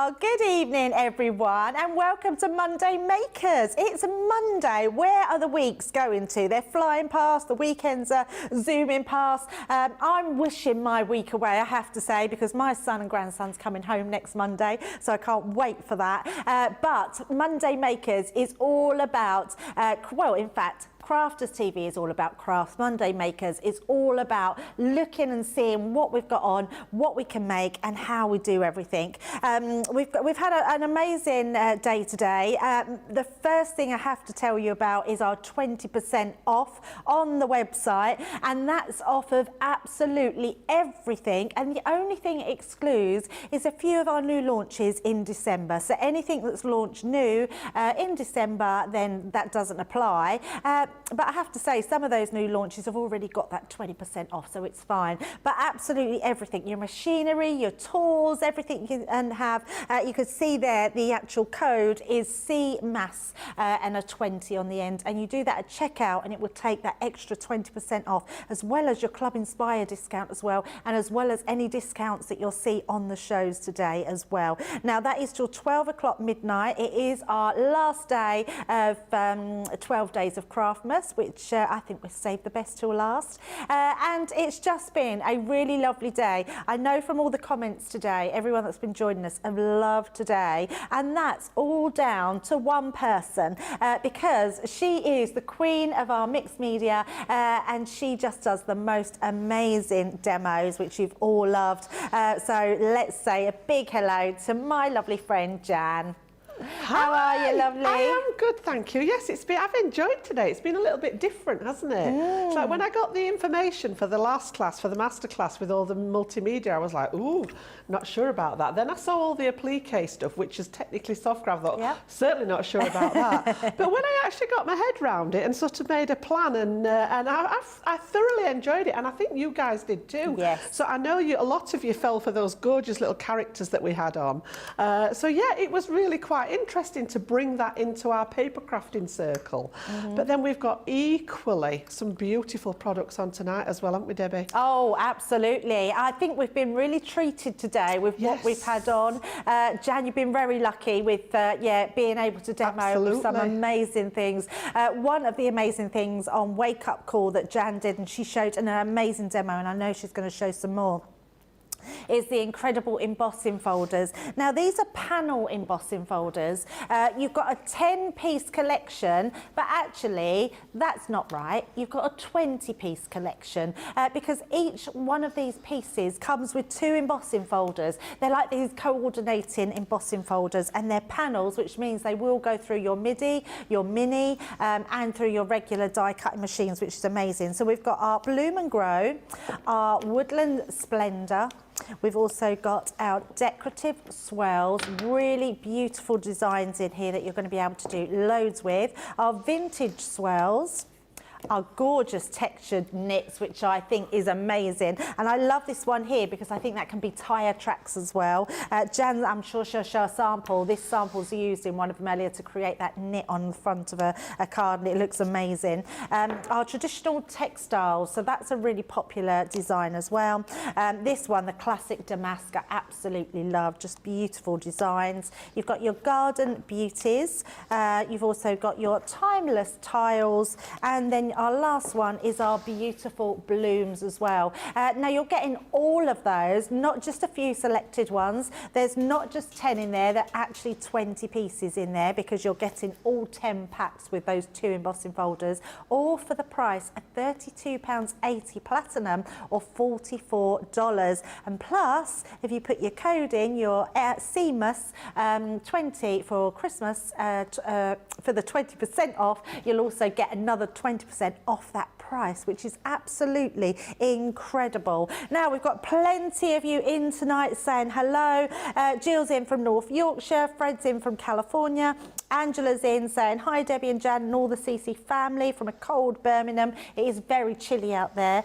Oh, good evening, everyone, and welcome to Monday Makers. It's a Monday. Where are the weeks going to? They're flying past. The weekends are zooming past. I'm wishing my week away, I have to say, because my son and grandson's coming home next Monday, so I can't wait for that. But Monday Makers is all about, well, in fact, Crafters TV is all about craft. Monday Makers is all about looking and seeing what we've got on, what we can make, and how we do everything. We've had an amazing day today. The first thing I have to tell you about is our 20% off on the website, and that's off of absolutely everything. And the only thing it excludes is a few of our new launches in December. So anything that's launched new in December, then that doesn't apply. But I have to say, some of those new launches have already got that 20% off, so it's fine. But absolutely everything, your machinery, your tools, everything you can have. You can see there the actual code is CMAS and a 20 on the end. And you do that at checkout and it will take that extra 20% off, as well as your Club Inspire discount as well, and as well as any discounts that you'll see on the shows today as well. Now that is till 12 o'clock midnight. It is our last day of 12 days of Craftmas, which I think we've saved the best till last. And it's just been a really lovely day. I know from all the comments today, everyone that's been joining us have loved today. And that's all down to one person, because she is the queen of our mixed media, and she just does the most amazing demos, which you've all loved. So let's say a big hello to my lovely friend, Jan. How are you, lovely? I am good, thank you. Yes, I've enjoyed today. It's been a little bit different, hasn't it? It's like when I got the information for the last class, for the masterclass with all the multimedia, I was like, ooh, not sure about that. Then I saw all the applique stuff, which is technically soft grab. I thought, certainly not sure about that. But when I actually got my head around it and sort of made a plan, and I thoroughly enjoyed it, and I think you guys did too. Yes. So I know a lot of you fell for those gorgeous little characters that we had on. So yeah, it was really quite interesting to bring that into our paper crafting circle. But then we've got equally some beautiful products on tonight as well, haven't we, Debbie? Oh, absolutely. I think we've been really treated today with what we've had on. Jan, you've been very lucky with being able to demo some amazing things. One of the amazing things on Wake Up Call that Jan did, and she showed an amazing demo, and I know she's going to show some more, is the incredible embossing folders. Now these are panel embossing folders. You've got a 10-piece collection, but actually that's not right. You've got a 20-piece collection, because each one of these pieces comes with 2 embossing folders. They're like these coordinating embossing folders, and they're panels, which means they will go through your MIDI, your Mini, and through your regular die cutting machines, which is amazing. So we've got our Bloom and Grow, our Woodland Splendor. We've also got our decorative swirls, really beautiful designs in here that you're going to be able to do loads with. Our vintage swirls, our gorgeous textured knits, which I think is amazing. And I love this one here because I think that can be tire tracks as well. Jan, I'm sure she'll show a sample. This sample's used in one of them earlier to create that knit on the front of a card, and it looks amazing. Our traditional textiles, so that's a really popular design as well. This one, the classic damask, I absolutely love, just beautiful designs. You've got your garden beauties. You've also got your timeless tiles, and then our last one is our beautiful blooms as well. Now you're getting all of those, not just a few selected ones. There's not just 10 in there, there are actually 20 pieces in there, because you're getting all 10 packs with those 2 embossing folders, all for the price of £32.80 platinum, or $44. And plus, if you put your code in, your CMAS 20 for Christmas, for the 20% off, you'll also get another 20% off that price, which is absolutely incredible. Now we've got plenty of you in tonight saying hello. Jill's in from North Yorkshire, Fred's in from California, Angela's in saying hi Debbie and Jan and all the CC family from a cold Birmingham. It is very chilly out there.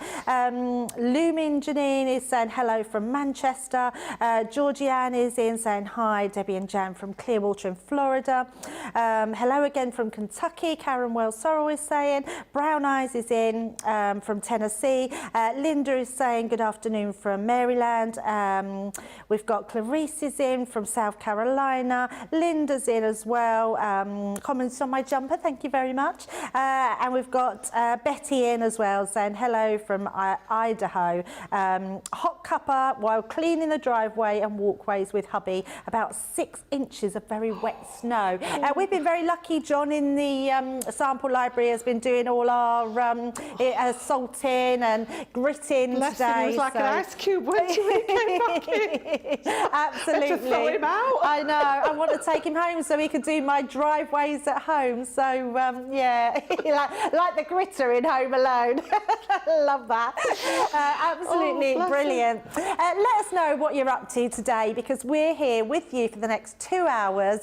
Looming in, Janine is saying hello from Manchester. Georgianne is in saying hi. Debbie and Jan from Clearwater in Florida. Hello again from Kentucky. Karen Wells-Sorrell is saying. Brown Eyes is in from Tennessee. Linda is saying good afternoon from Maryland. We've got Clarice is in from South Carolina. Linda's in as well. Comments on my jumper, thank you very much. And we've got Betty in as well saying hello from Idaho. Hot cuppa while cleaning the driveway and walkways with hubby. About 6 inches of very wet snow. We've been very lucky. John in the sample library has been doing all our salting and gritting today. He was like an ice cube, wasn't he, when he came back in? Absolutely. To throw him out. I know. I want to take him home so he can do my driveways at home. So, yeah, like the gritter in Home Alone. Love that. Absolutely brilliant. Let us know what you're up to today, because we're here with you for the next 2 hours.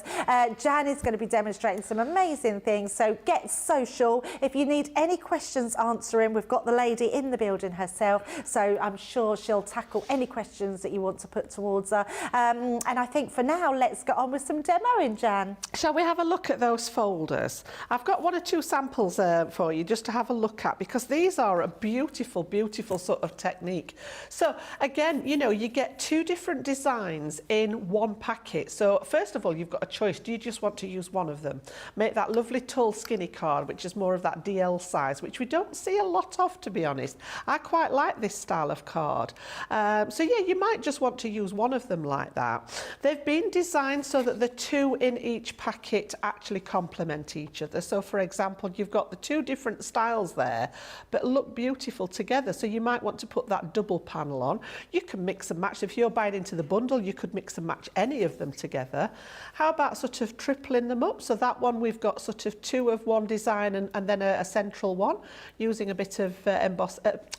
Jan is going to be demonstrating some amazing things, so get social. If you need any questions answering, we've got the lady in the building herself, so I'm sure she'll tackle any questions that you want to put towards her. And I think for now, let's get on with some demoing, Jan. Shall we have a look at those folders? I've got 1 or 2 samples for you just to have a look at, because these are a beautiful, beautiful sort of technique. So again, you know, you get 2 different designs in 1 packet. So first of all, you've got a choice. Do you just want to use one of them? Make that lovely tall skinny card, which is more of that DL size, which we don't see a lot of, to be honest. I quite like this style of card. So yeah, you might just want to use one of them like that. They've been designed so that the 2 in each packet actually complement each other. So for example, you've got the 2 different styles there, but look beautiful together. So you might want to put that double panel on. You can mix and match. If you're buying into the bundle, you could mix and match any of them together. How about sort of tripling them up? So that one, we've got sort of 2 of one design and then a central one, using a bit of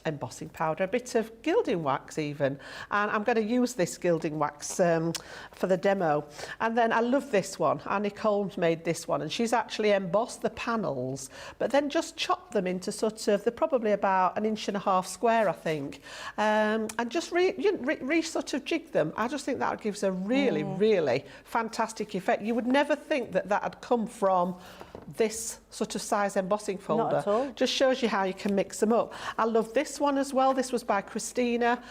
embossing powder, a bit of gilding wax even. And I'm going to use this gilding wax for the demo. And then I love this one. Annie Combs made this one, and she's actually embossed the panels, but then just chopped them into sort of, they're probably about 1.5 inches square, I think, and just sort of jig them. I just think that gives a really, really fantastic effect. You would never think that that had come from this sort of size embossing folder. Not at all. Just shows you how you can mix them up. I love this one as well. This was by Christina.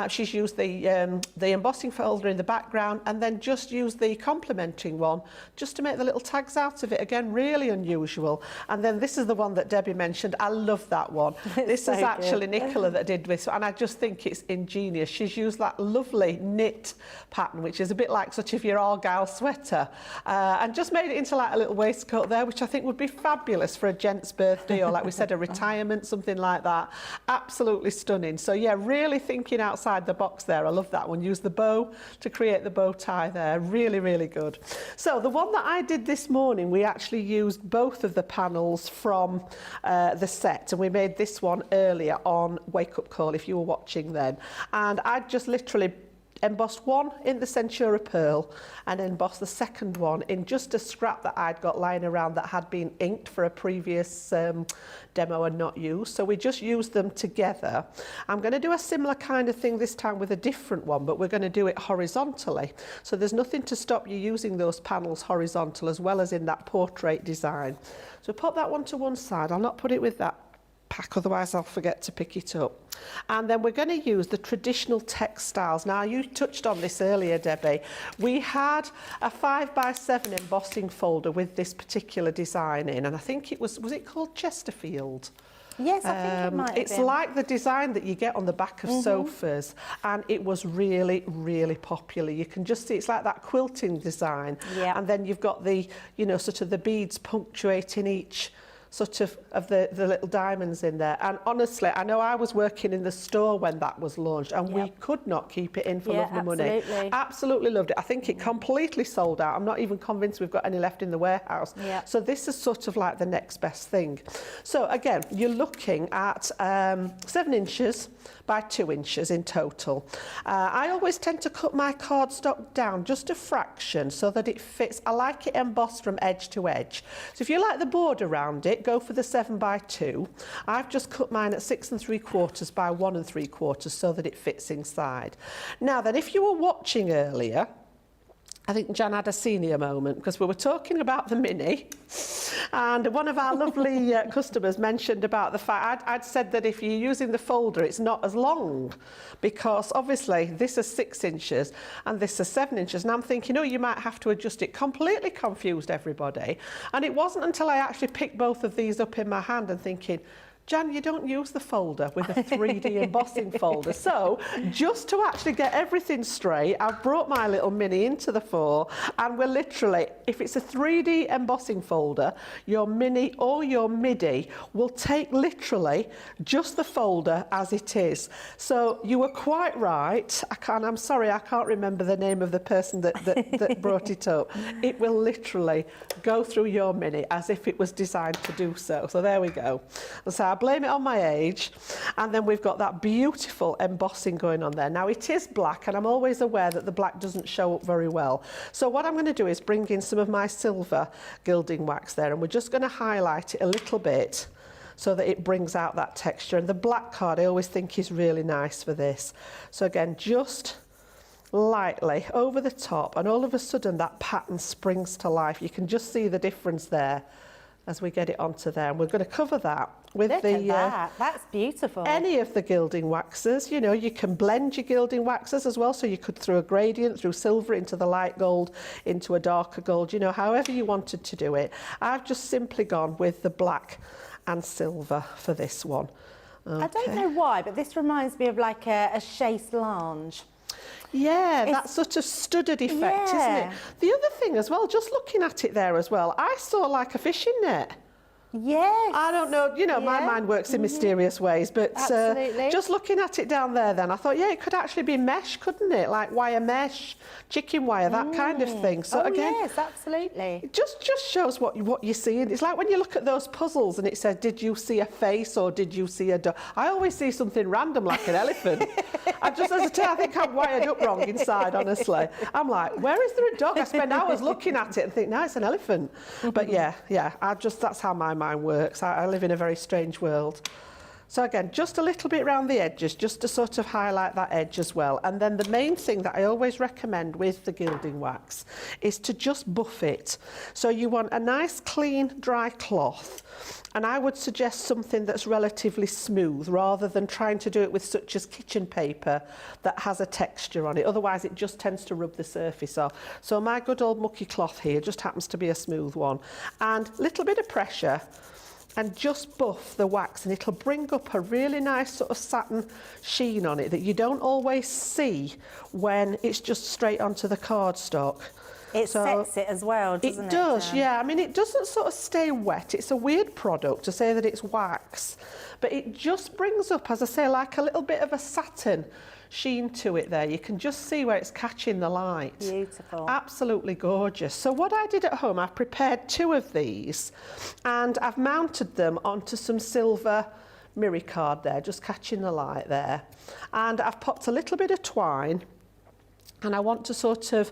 She's used the embossing folder in the background and then just used the complementing one just to make the little tags out of it. Again, really unusual. And then this is the one that Debbie mentioned. I love that one. This is actually Nicola that did this, and I just think it's ingenious. She's used that lovely knit pattern, which is a bit like sort of your Argyle sweater, and just made it into like a little waistcoat there, which I think would be fabulous for a gent's birthday, or like we said, a retirement, something like that. Absolutely stunning. So yeah, really thinking outside the box there. I love that one. Use the bow to create the bow tie there. Really, really good. So the one that I did this morning, we actually used both of the panels from the set, and we made this one earlier on Wake Up Call, if you were watching then. And I just literally embossed one in the Centura Pearl and embossed the second one in just a scrap that I'd got lying around that had been inked for a previous demo and not used. So we just used them together. I'm going to do a similar kind of thing this time with a different one, but we're going to do it horizontally. So there's nothing to stop you using those panels horizontal as well as in that portrait design. So pop that one to one side. I'll not put it with that pack, otherwise I'll forget to pick it up. And then we're going to use the traditional textiles. Now, you touched on this earlier, Debbie. We had a 5x7 embossing folder with this particular design in, and I think it was it called Chesterfield? Yes, I think it might have It's been. like the design that you get on the back of sofas, and it was really, really popular. You can just see it's like that quilting design, and then you've got the, you know, sort of the beads punctuating each sort of the little diamonds in there. And honestly, I know I was working in the store when that was launched, and we could not keep it in for love nor money. Absolutely loved it. I think it completely sold out. I'm not even convinced we've got any left in the warehouse. So this is sort of like the next best thing. So again, you're looking at 7 inches by 2 inches in total. I always tend to cut my cardstock down just a fraction so that it fits. I like it embossed from edge to edge. So if you like the border around it, it, go for the 7 by 2. I've just cut mine at 6 3/4 by 1 3/4 so that it fits inside. Now then, if you were watching earlier, I think Jan had a senior moment because we were talking about the mini, and one of our lovely customers mentioned about the fact I'd said that if you're using the folder, it's not as long, because obviously this is 6 inches and this is 7 inches, and I'm thinking, oh, you might have to adjust it. Completely confused everybody, and it wasn't until I actually picked both of these up in my hand and thinking, Jan, you don't use the folder with a 3D embossing folder. So just to actually get everything straight, I've brought my little mini into the fore, and we're literally, if it's a 3D embossing folder, your mini or your MIDI will take literally just the folder as it is. So you were quite right. I'm sorry, I can't remember the name of the person that brought it up. It will literally go through your mini as if it was designed to do so. So there we go. So I blame it on my age, and then we've got that beautiful embossing going on there. Now it is black, and I'm always aware that the black doesn't show up very well. So what I'm going to do is bring in some of my silver gilding wax there, and we're just going to highlight it a little bit so that it brings out that texture. And the black card I always think is really nice for this. So again, just lightly over the top, and all of a sudden that pattern springs to life. You can just see the difference there as we get it onto there, and we're going to cover that with Look at that. That's beautiful. Any of the gilding waxes. You know, you can blend your gilding waxes as well, so you could through a gradient, through silver into the light gold, into a darker gold, you know, however you wanted to do it. I've just simply gone with the black and silver for this one. Okay. I don't know why, but this reminds me of like a chaise lounge. Yeah, that sort of studded effect, isn't it? The other thing as well, just looking at it there as well, I saw like a fishing net. Yes. I don't know, you know, my mind works in mysterious ways, but just looking at it down there then, I thought, yeah, it could actually be mesh, couldn't it? Like wire mesh, chicken wire, that kind of thing. So again, yes, absolutely. it just shows what you're seeing. It's like when you look at those puzzles and it says, did you see a face or did you see a dog? I always see something random like an elephant. I just, as I say, I think I'm wired up wrong inside, honestly. I'm like, where is there a dog? I spend hours looking at it and think, no, it's an elephant. But yeah, that's how my mind works. I live in a very strange world. So again, just a little bit around the edges, just to sort of highlight that edge as well. And then the main thing that I always recommend with the gilding wax is to just buff it. So you want a nice, clean, dry cloth. And I would suggest something that's relatively smooth rather than trying to do it with such as kitchen paper that has a texture on it. Otherwise, it just tends to rub the surface off. So my good old mucky cloth here just happens to be a smooth one. And a little bit of pressure, and just buff the wax, and it'll bring up a really nice sort of satin sheen on it that you don't always see when it's just straight onto the cardstock. It sets it as well, doesn't it? It does, yeah. I mean, it doesn't sort of stay wet. It's a weird product to say that it's wax, but it just brings up, as I say, like a little bit of a satin sheen to it there. You can just see where it's catching the light. Beautiful. Absolutely gorgeous. So what I did at home, I've prepared 2 of these, and I've mounted them onto some silver mirror card there, just catching the light there. And I've popped a little bit of twine, and I want to sort of,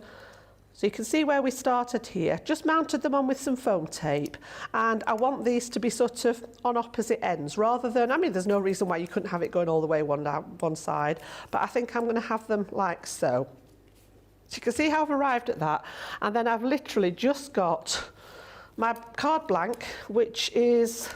so you can see where we started here, just mounted them on with some foam tape, and I want these to be sort of on opposite ends rather than, I mean, there's no reason why you couldn't have it going all the way one side, but I think I'm going to have them like so. So you can see how I've arrived at that, and then I've literally just got my card blank, which is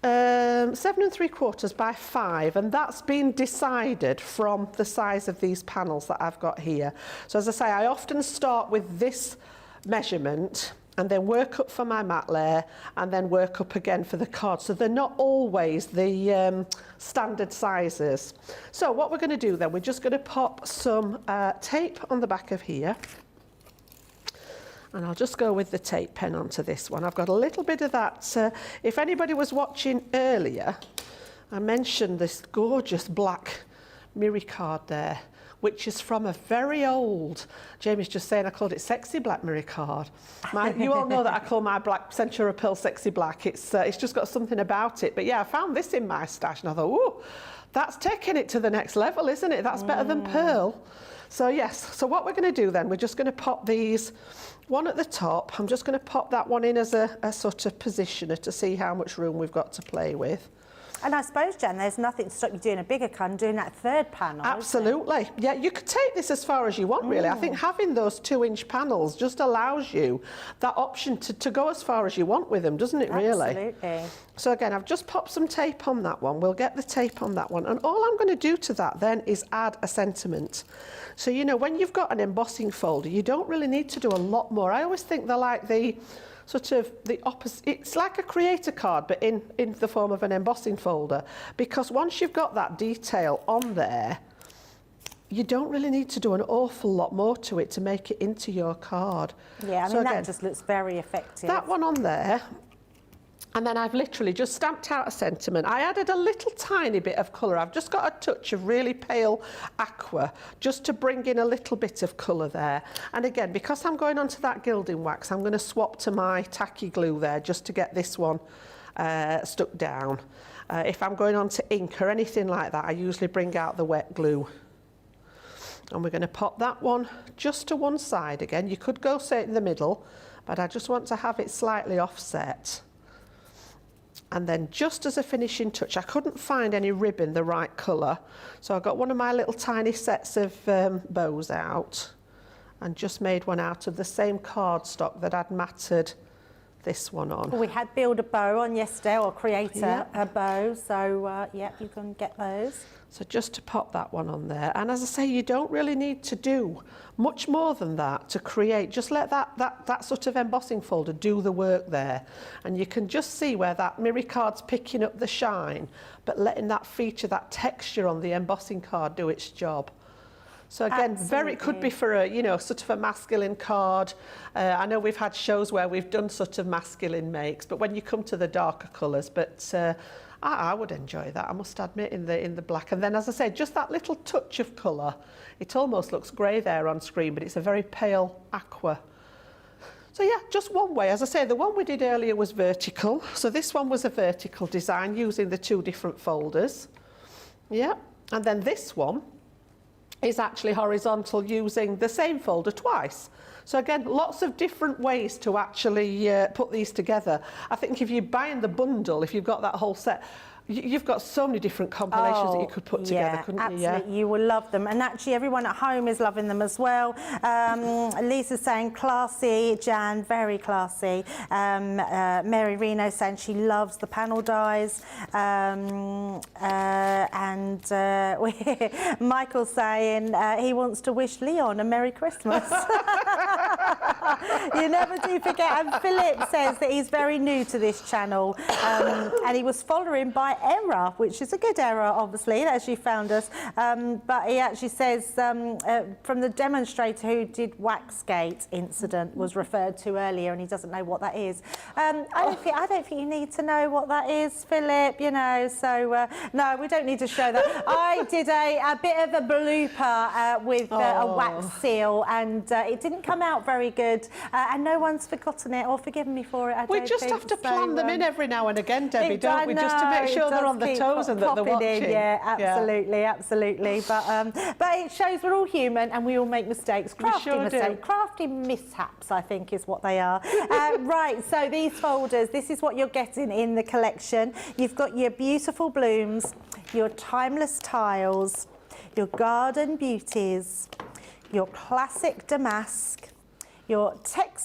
7 3/4 by 5, and that's been decided from the size of these panels that I've got here. So as I say, I often start with this measurement and then work up for my mat layer and then work up again for the card. So they're not always the standard sizes. So what we're going to do then, we're just going to pop some tape on the back of here. And I'll just go with the tape pen onto this one. I've got a little bit of that. If anybody was watching earlier, I mentioned this gorgeous black mirror card there, which is from a very old, Jamie's just saying I called it sexy black mirror card. You all know that I call my black Centura Pearl sexy black. It's just got something about it. But yeah, I found this in my stash and I thought, ooh, that's taking it to the next level, isn't it? That's better than pearl. So yes, so what we're going to do then, we're just going to pop these, one at the top. I'm just going to pop that one in as a sort of positioner to see how much room we've got to play with. And I suppose, Jan, there's nothing to stop you doing a bigger card and doing that third panel. Absolutely. Yeah, you could take this as far as you want, really. I think having those 2-inch panels just allows you that option to go as far as you want with them, doesn't it, really? Absolutely. So again, I've just popped some tape on that one. We'll get the tape on that one. And all I'm going to do to that then is add a sentiment. So, you know, when you've got an embossing folder, you don't really need to do a lot more. I always think they're like the sort of the opposite. It's like a creator card, but in the form of an embossing folder, because once you've got that detail on there, you don't really need to do an awful lot more to it to make it into your card. Yeah, I so mean, again, that just looks very effective. that one on there. And then I've literally just stamped out a sentiment. I added a little tiny bit of colour. I've just got a touch of really pale aqua just to bring in a little bit of colour there. And again, because I'm going onto that gilding wax, I'm going to swap to my tacky glue there just to get this one stuck down. If I'm going on to ink or anything like that, I usually bring out the wet glue. And we're going to pop that one just to one side again. You could go say in the middle, but I just want to have it slightly offset. And then just as a finishing touch, I couldn't find any ribbon the right colour, so I got one of my little tiny sets of bows out and just made one out of the same cardstock that I'd matted this one on. We had build a bow on yesterday, or create a bow, so yeah, you can get those. So just to pop that one on there, and as I say, you don't really need to do much more than that to create. Just let that sort of embossing folder do the work there, and you can just see where that mirror card's picking up the shine, but letting that feature, that texture on the embossing card do its job. So again, it could be for a, you know, sort of a masculine card. I know we've had shows where we've done sort of masculine makes, but when you come to the darker colours, but I would enjoy that, I must admit, in the black. And then, as I say, just that little touch of colour. It almost looks grey there on screen, but it's a very pale aqua. So yeah, just one way. As I say, the one we did earlier was vertical. So this one was a vertical design using the 2 different folders. Yeah, and then this one is actually horizontal using the same folder twice. So again, lots of different ways to actually put these together. I think if you're buying the bundle, if you've got that whole set, you've got so many different compilations that you could put together, couldn't you? Yeah, absolutely. You will love them. And actually, everyone at home is loving them as well. Lisa's saying, classy. Jan, very classy. Mary Reno saying she loves the panel dies. Michael's saying he wants to wish Leon a Merry Christmas. You never do forget. And Philip says that he's very new to this channel, and he was following by error, which is a good error, obviously, as you found us. But he actually says from the demonstrator who did Waxgate incident was referred to earlier, and he doesn't know what that is. I don't think you need to know what that is, Philip. You know, so no, we don't need to show that. I did a bit of a blooper with a wax seal, and it didn't come out very good, and no one's forgotten it or forgiven me for it. We just have to plan them in every now and again, Debbie, don't we? Just to make sure they're on the toes and that they're watching. Yeah, absolutely, absolutely. But it shows we're all human and we all make mistakes. Crafty mistakes, crafty mishaps, I think, is what they are. Right, so these folders, this is what you're getting in the collection. You've got your beautiful blooms, your timeless tiles, your garden beauties, your classic damask, your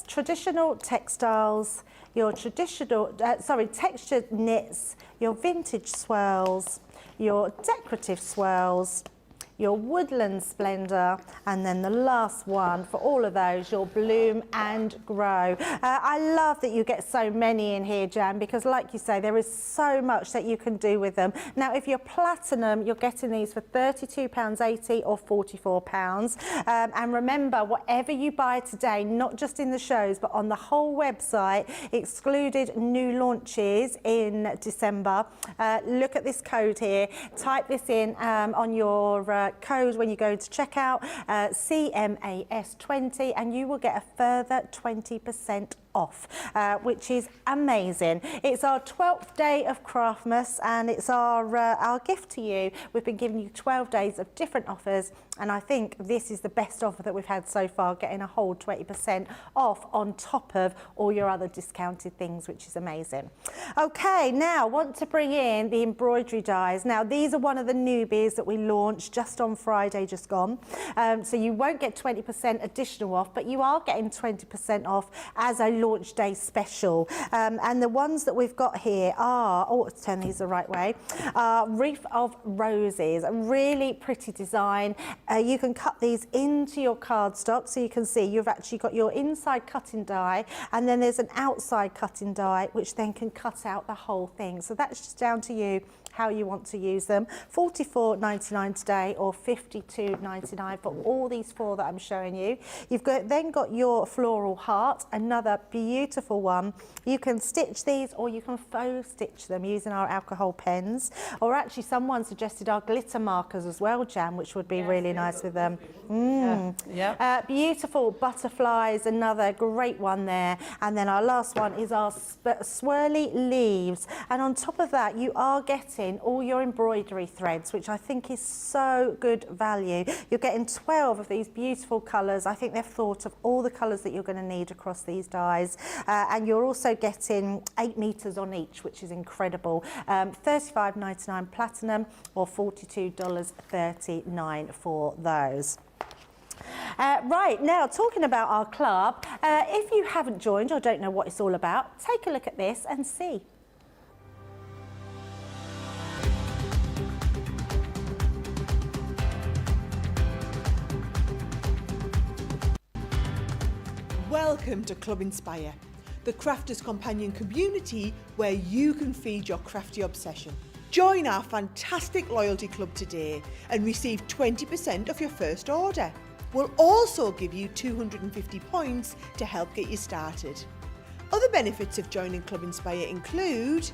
traditional textiles, your textured knits, your vintage swirls, your decorative swirls, your woodland splendour, and then the last one for all of those, your bloom and grow. I love that you get so many in here, Jan, because like you say, there is so much that you can do with them. Now, if you're platinum, you're getting these for £32.80 or £44. And remember, whatever you buy today, not just in the shows, but on the whole website, excluded new launches in December, look at this code here, type this in on your code when you go to checkout, CMAS20, and you will get a further 20% off, which is amazing. It's our 12th day of Craftmas, and it's our gift to you. We've been giving you 12 days of different offers, and I think this is the best offer that we've had so far, getting a whole 20% off on top of all your other discounted things, which is amazing. Okay, now want to bring in the embroidery dies. Now these are one of the newbies that we launched just on Friday, just gone. So you won't get 20% additional off, but you are getting 20% off as a launch day special. And the ones that we've got here are, oh, let's turn these the right way, Reef of Roses, a really pretty design. You can cut these into your cardstock, so you can see you've actually got your inside cutting die, and then there's an outside cutting die, which then can cut out the whole thing. So that's just down to you how you want to use them. $44.99 today, or $52.99 for all these four that I'm showing you. You've then got your floral heart, another beautiful one. You can stitch these, or you can faux stitch them using our alcohol pens, or actually someone suggested our glitter markers as well, Jan, which would be really nice with them. Beautiful butterflies, another great one there. And then our last one is our swirly leaves, and on top of that you are getting all your embroidery threads, which I think is so good value. You're getting 12 of these beautiful colours. I think they've thought of all the colours that you're going to need across these dies, and you're also getting 8 meters on each, which is incredible. $35.99 platinum, or $42.39 for those. Right, now talking about our club, if you haven't joined or don't know what it's all about, take a look at this and see. Welcome to Club Inspire, the crafters' companion community where you can feed your crafty obsession. Join our fantastic loyalty club today and receive 20% off your first order. We'll also give you 250 points to help get you started. Other benefits of joining Club Inspire include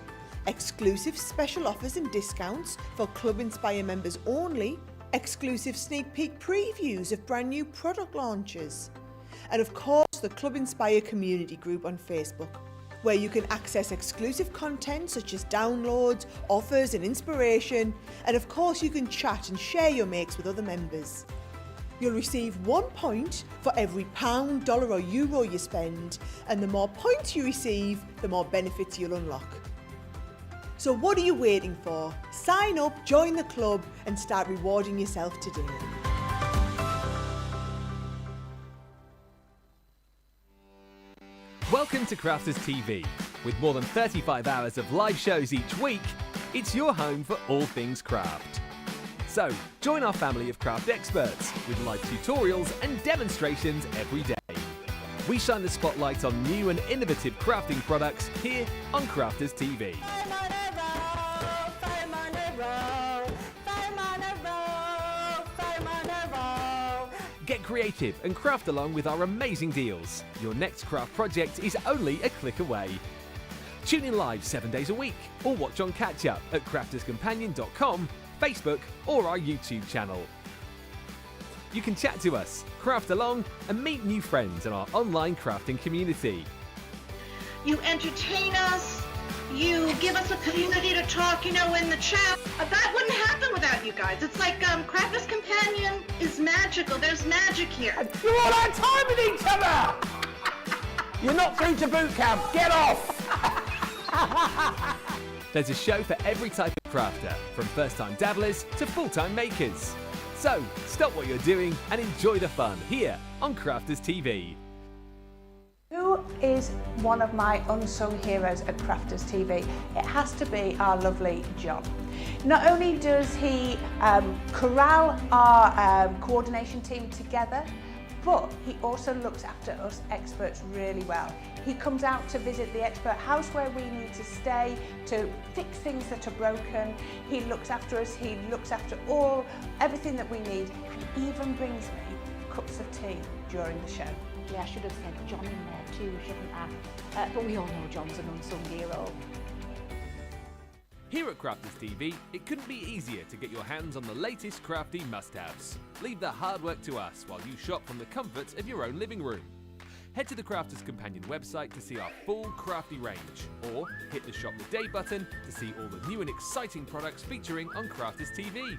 exclusive special offers and discounts for Club Inspire members only, exclusive sneak peek previews of brand new product launches, and of course the Club Inspire community group on Facebook, where you can access exclusive content such as downloads, offers and inspiration, and of course you can chat and share your makes with other members. You'll receive 1 point for every pound, dollar or euro you spend, and the more points you receive, the more benefits you'll unlock. So what are you waiting for? Sign up, join the club and start rewarding yourself today. Welcome to Crafters TV. With more than 35 hours of live shows each week, it's your home for all things craft. So, join our family of craft experts with live tutorials and demonstrations every day. We shine the spotlight on new and innovative crafting products here on Crafters TV. Get creative and craft along with our amazing deals. Your next craft project is only a click away. Tune in live 7 days a week, or watch on catch up at crafterscompanion.com, Facebook or our YouTube channel. You can chat to us, craft along and meet new friends in our online crafting community. You entertain us, you give us a community to talk, in the chat. That wouldn't happen without you guys. It's like Crafters Companion is magical. There's magic here. You all had time with each other! You're not through to boot camp. Get off! There's a show for every type of crafter, from first-time dabblers to full-time makers. So, stop what you're doing and enjoy the fun here on Crafters TV. Who is one of my unsung heroes at Crafters TV? It has to be our lovely John. Not only does he corral our coordination team together, but he also looks after us experts really well. He comes out to visit the expert house where we need to stay, to fix things that are broken. He looks after us, he looks after everything that we need, and even brings me cups of tea during the show. Yeah, I should have said John in there too, shouldn't I? But we all know John's an unsung hero. Here at Crafters TV, it couldn't be easier to get your hands on the latest crafty must-haves. Leave the hard work to us while you shop from the comfort of your own living room. Head to the Crafters Companion website to see our full crafty range, or hit the Shop the Day button to see all the new and exciting products featuring on Crafters TV.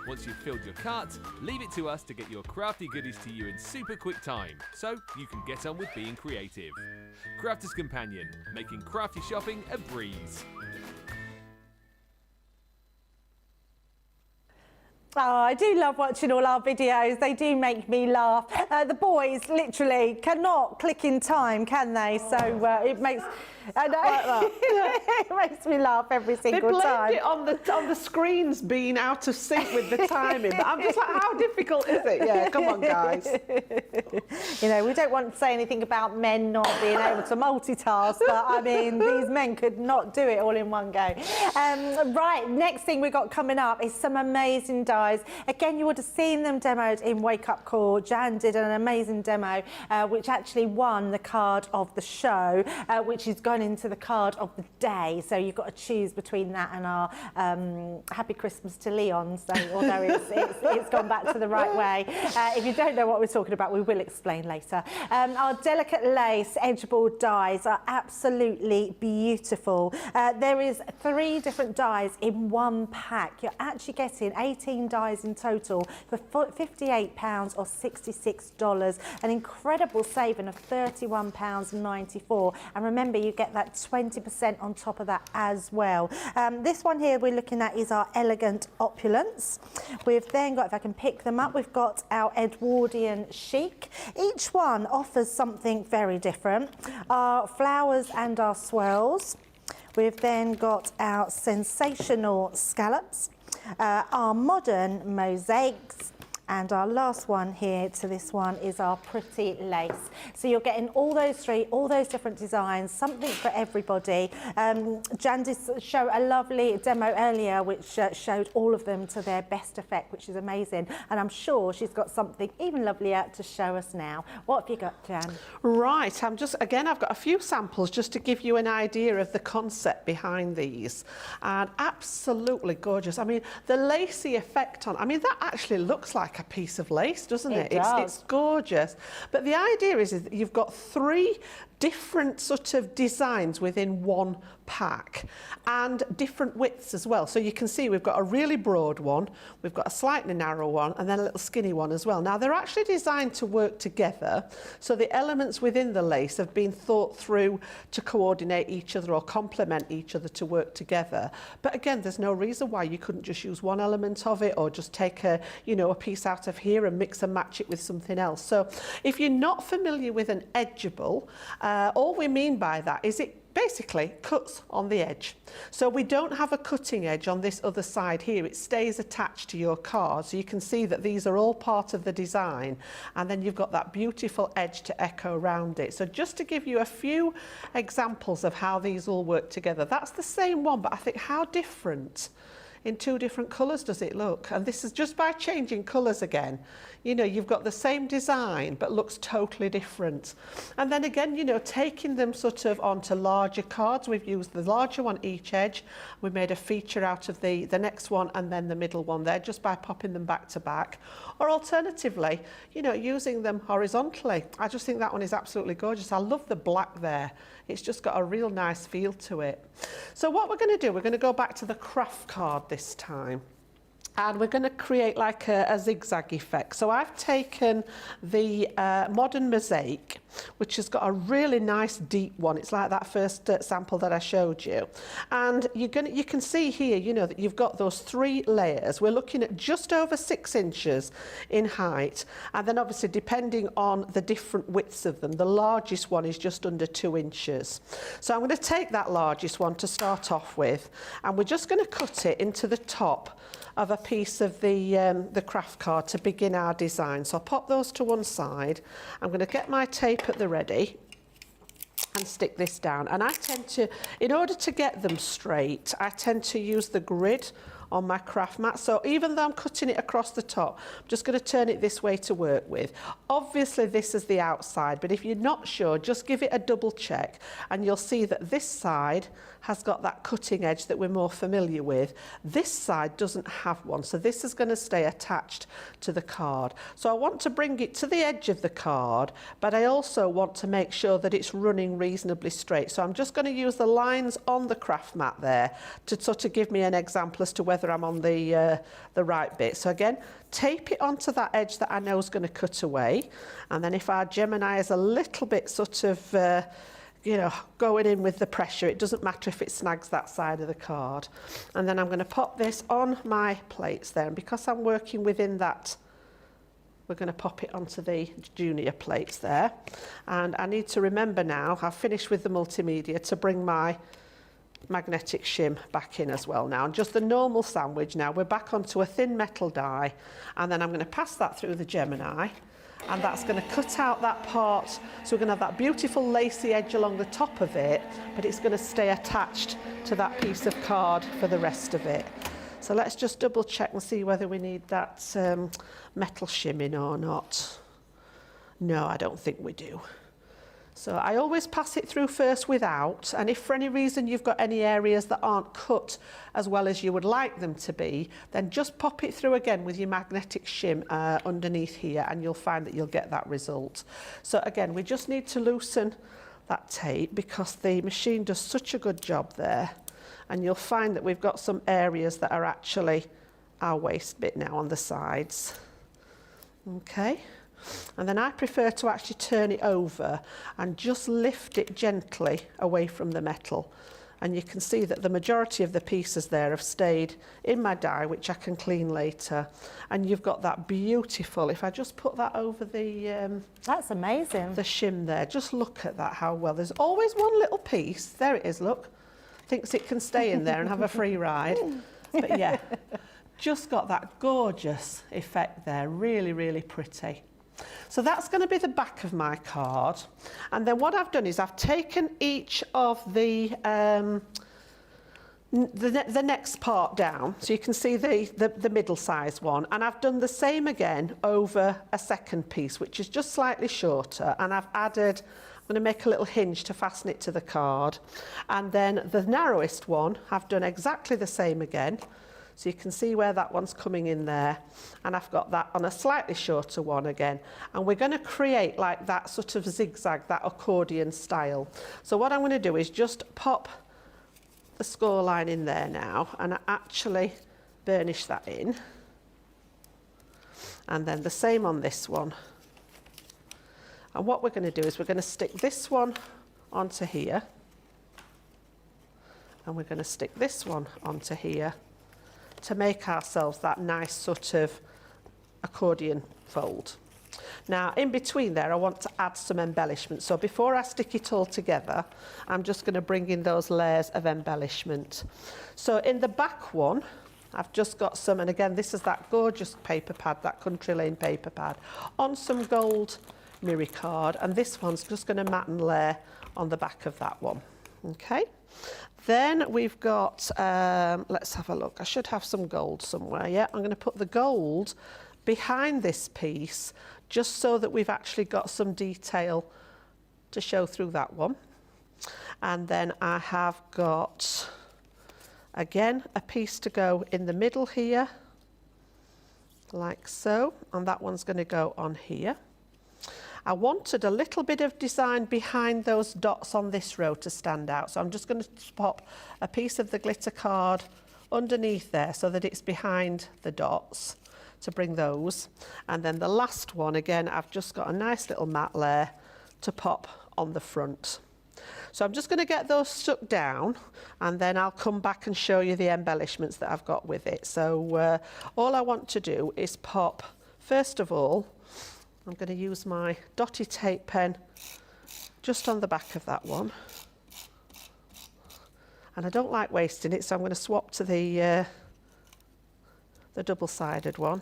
Once you've filled your cart, leave it to us to get your crafty goodies to you in super quick time, so you can get on with being creative. Crafters Companion, making crafty shopping a breeze. Oh, I do love watching all our videos. They do make me laugh. The boys literally cannot click in time, can they? So it makes... I know. Like that. It makes me laugh every single time. They blamed it on the screens being out of sync with the timing. But I'm just like, how difficult is it? Yeah, come on, guys. You know, we don't want to say anything about men not being able to multitask, but I mean, these men could not do it all in one go. Right, next thing we got coming up is some amazing dies. Again, you would have seen them demoed in Wake Up Call. Jan did an amazing demo, which actually won the card of the show, which is going into the card of the day. So you've got to choose between that and our Happy Christmas to Leon. So although it's gone back to the right way. If you don't know what we're talking about, we will explain later. Our delicate lace edgeboard dies are absolutely beautiful. There is 3 different dies in one pack. You're actually getting 18 dies in total for £58 or $66. An incredible saving of £31.94. And remember, you get that 20% on top of that as well. This one here we're looking at is our Elegant Opulence. We've then got, if I can pick them up, we've got our Edwardian Chic. Each one offers something very different. Our Flowers and our Swirls. We've then got our Sensational Scallops, our Modern Mosaics, and our last one here to this one is our Pretty Lace. So you're getting all those 3, all those different designs, something for everybody. Jan did show a lovely demo earlier which showed all of them to their best effect, which is amazing. And I'm sure she's got something even lovelier to show us now. What have you got, Jan? Right, I've got a few samples just to give you an idea of the concept behind these. And absolutely gorgeous. I mean, the lacy effect on, I mean, that actually looks like a piece of lace, doesn't it? It's gorgeous. But the idea is that you've got 3 different sort of designs within one pack and different widths as well. So you can see we've got a really broad one, we've got a slightly narrow one, and then a little skinny one as well. Now they're actually designed to work together, so the elements within the lace have been thought through to coordinate each other or complement each other to work together. But again, there's no reason why you couldn't just use one element of it or just take a piece out of here and mix and match it with something else. So if you're not familiar with an edgeable, all we mean by that is it basically cuts on the edge. So we don't have a cutting edge on this other side here. It stays attached to your card. So you can see that these are all part of the design. And then you've got that beautiful edge to echo around it. So just to give you a few examples of how these all work together. That's the same one, but I think how different in 2 different colours does it look? And this is just by changing colours again. You know, you've got the same design, but looks totally different. And then again, you know, taking them sort of onto larger cards. We've used the larger one each edge. We made a feature out of the next one and then the middle one there, just by popping them back to back. Or alternatively, you know, using them horizontally. I just think that one is absolutely gorgeous. I love the black there. It's just got a real nice feel to it. So what we're going to do, we're going to go back to the craft card this time. And we're going to create like a zigzag effect. So I've taken the Modern Mosaic, which has got a really nice deep one. It's like that first sample that I showed you. And you can see here, you know, that you've got those 3 layers. We're looking at just over 6 inches in height. And then obviously depending on the different widths of them, the largest one is just under 2 inches. So I'm going to take that largest one to start off with. And we're just going to cut it into the top of a piece of the craft card to begin our design. So I'll pop those to one side. I'm going to get my tape at the ready and stick this down. And I tend to, in order to get them straight, I tend to use the grid on my craft mat. So even though I'm cutting it across the top, I'm just going to turn it this way to work with. Obviously this is the outside, but if you're not sure, just give it a double check and you'll see that this side has got that cutting edge that we're more familiar with. This side doesn't have one, so this is going to stay attached to the card. So I want to bring it to the edge of the card, but I also want to make sure that it's running reasonably straight. So I'm just going to use the lines on the craft mat there to sort of give me an example as to whether I'm on the right bit. So again, tape it onto that edge that I know is going to cut away, and then if our Gemini is a little bit sort of you know, going in with the pressure, it doesn't matter if it snags that side of the card. And then I'm going to pop this on my plates there, and because I'm working within that, we're going to pop it onto the junior plates there. And I need to remember now, I've finished with the multimedia, to bring my magnetic shim back in as well now. And just the normal sandwich now, we're back onto a thin metal die, and then I'm going to pass that through the Gemini, and that's going to cut out that part, so we're going to have that beautiful lacy edge along the top of it, but it's going to stay attached to that piece of card for the rest of it. So let's just double check and see whether we need that metal shim in or not. No, I don't think we do. So I always pass it through first without, and if for any reason you've got any areas that aren't cut as well as you would like them to be, then just pop it through again with your magnetic shim underneath here, and you'll find that you'll get that result. So again, we just need to loosen that tape because the machine does such a good job there, and you'll find that we've got some areas that are actually our waste bit now on the sides. Okay. And then I prefer to actually turn it over and just lift it gently away from the metal. And you can see that the majority of the pieces there have stayed in my die, which I can clean later. And you've got that beautiful, if I just put that over the... That's amazing. The shim there, just look at that, how well. There's always one little piece, there it is, look. Thinks it can stay in there and have a free ride. But yeah, just got that gorgeous effect there, really, really pretty. So that's going to be the back of my card, and then what I've done is I've taken each of the next part down, so you can see the middle size one, and I've done the same again over a second piece, which is just slightly shorter, and I've added, I'm going to make a little hinge to fasten it to the card, and then the narrowest one I've done exactly the same again. So you can see where that one's coming in there, and I've got that on a slightly shorter one again, and we're going to create like that sort of zigzag, that accordion style. So what I'm going to do is just pop the score line in there now, and I actually burnish that in, and then the same on this one. And what we're going to do is we're going to stick this one onto here, and we're going to stick this one onto here, to make ourselves that nice sort of accordion fold. Now in between there I want to add some embellishment, so before I stick it all together I'm just going to bring in those layers of embellishment. So in the back one I've just got some, and again this is that gorgeous paper pad, that Country Lane paper pad, on some gold mirror card, and this one's just going to mat and layer on the back of that one. Okay. Then we've got, let's have a look, I should have some gold somewhere, yeah, I'm going to put the gold behind this piece just so that we've actually got some detail to show through that one. And then I have got, again, a piece to go in the middle here, like so, and that one's going to go on here. I wanted a little bit of design behind those dots on this row to stand out, so I'm just going to pop a piece of the glitter card underneath there so that it's behind the dots to bring those. And then the last one, again, I've just got a nice little matte layer to pop on the front. So I'm just going to get those stuck down, and then I'll come back and show you the embellishments that I've got with it. So all I want to do is pop, first of all, I'm going to use my dotty tape pen just on the back of that one. And I don't like wasting it, so I'm going to swap to the double-sided one.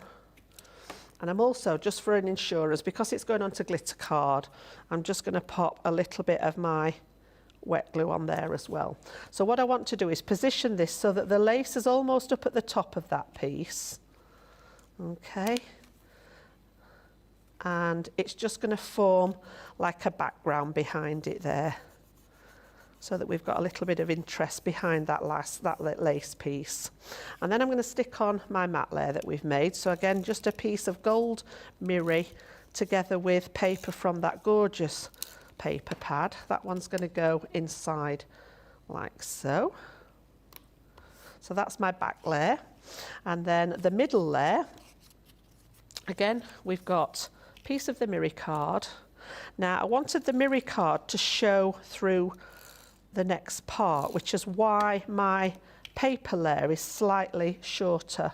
And I'm also, just for an insurance, because it's going onto glitter card, I'm just going to pop a little bit of my wet glue on there as well. So what I want to do is position this so that the lace is almost up at the top of that piece. Okay. And it's just going to form like a background behind it there, so that we've got a little bit of interest behind that lace piece. And then I'm going to stick on my matte layer that we've made. So again, just a piece of gold mirror together with paper from that gorgeous paper pad. That one's going to go inside like so. So that's my back layer. And then the middle layer, again, we've got a piece of the mirror card. Now I wanted the mirror card to show through the next part, which is why my paper layer is slightly shorter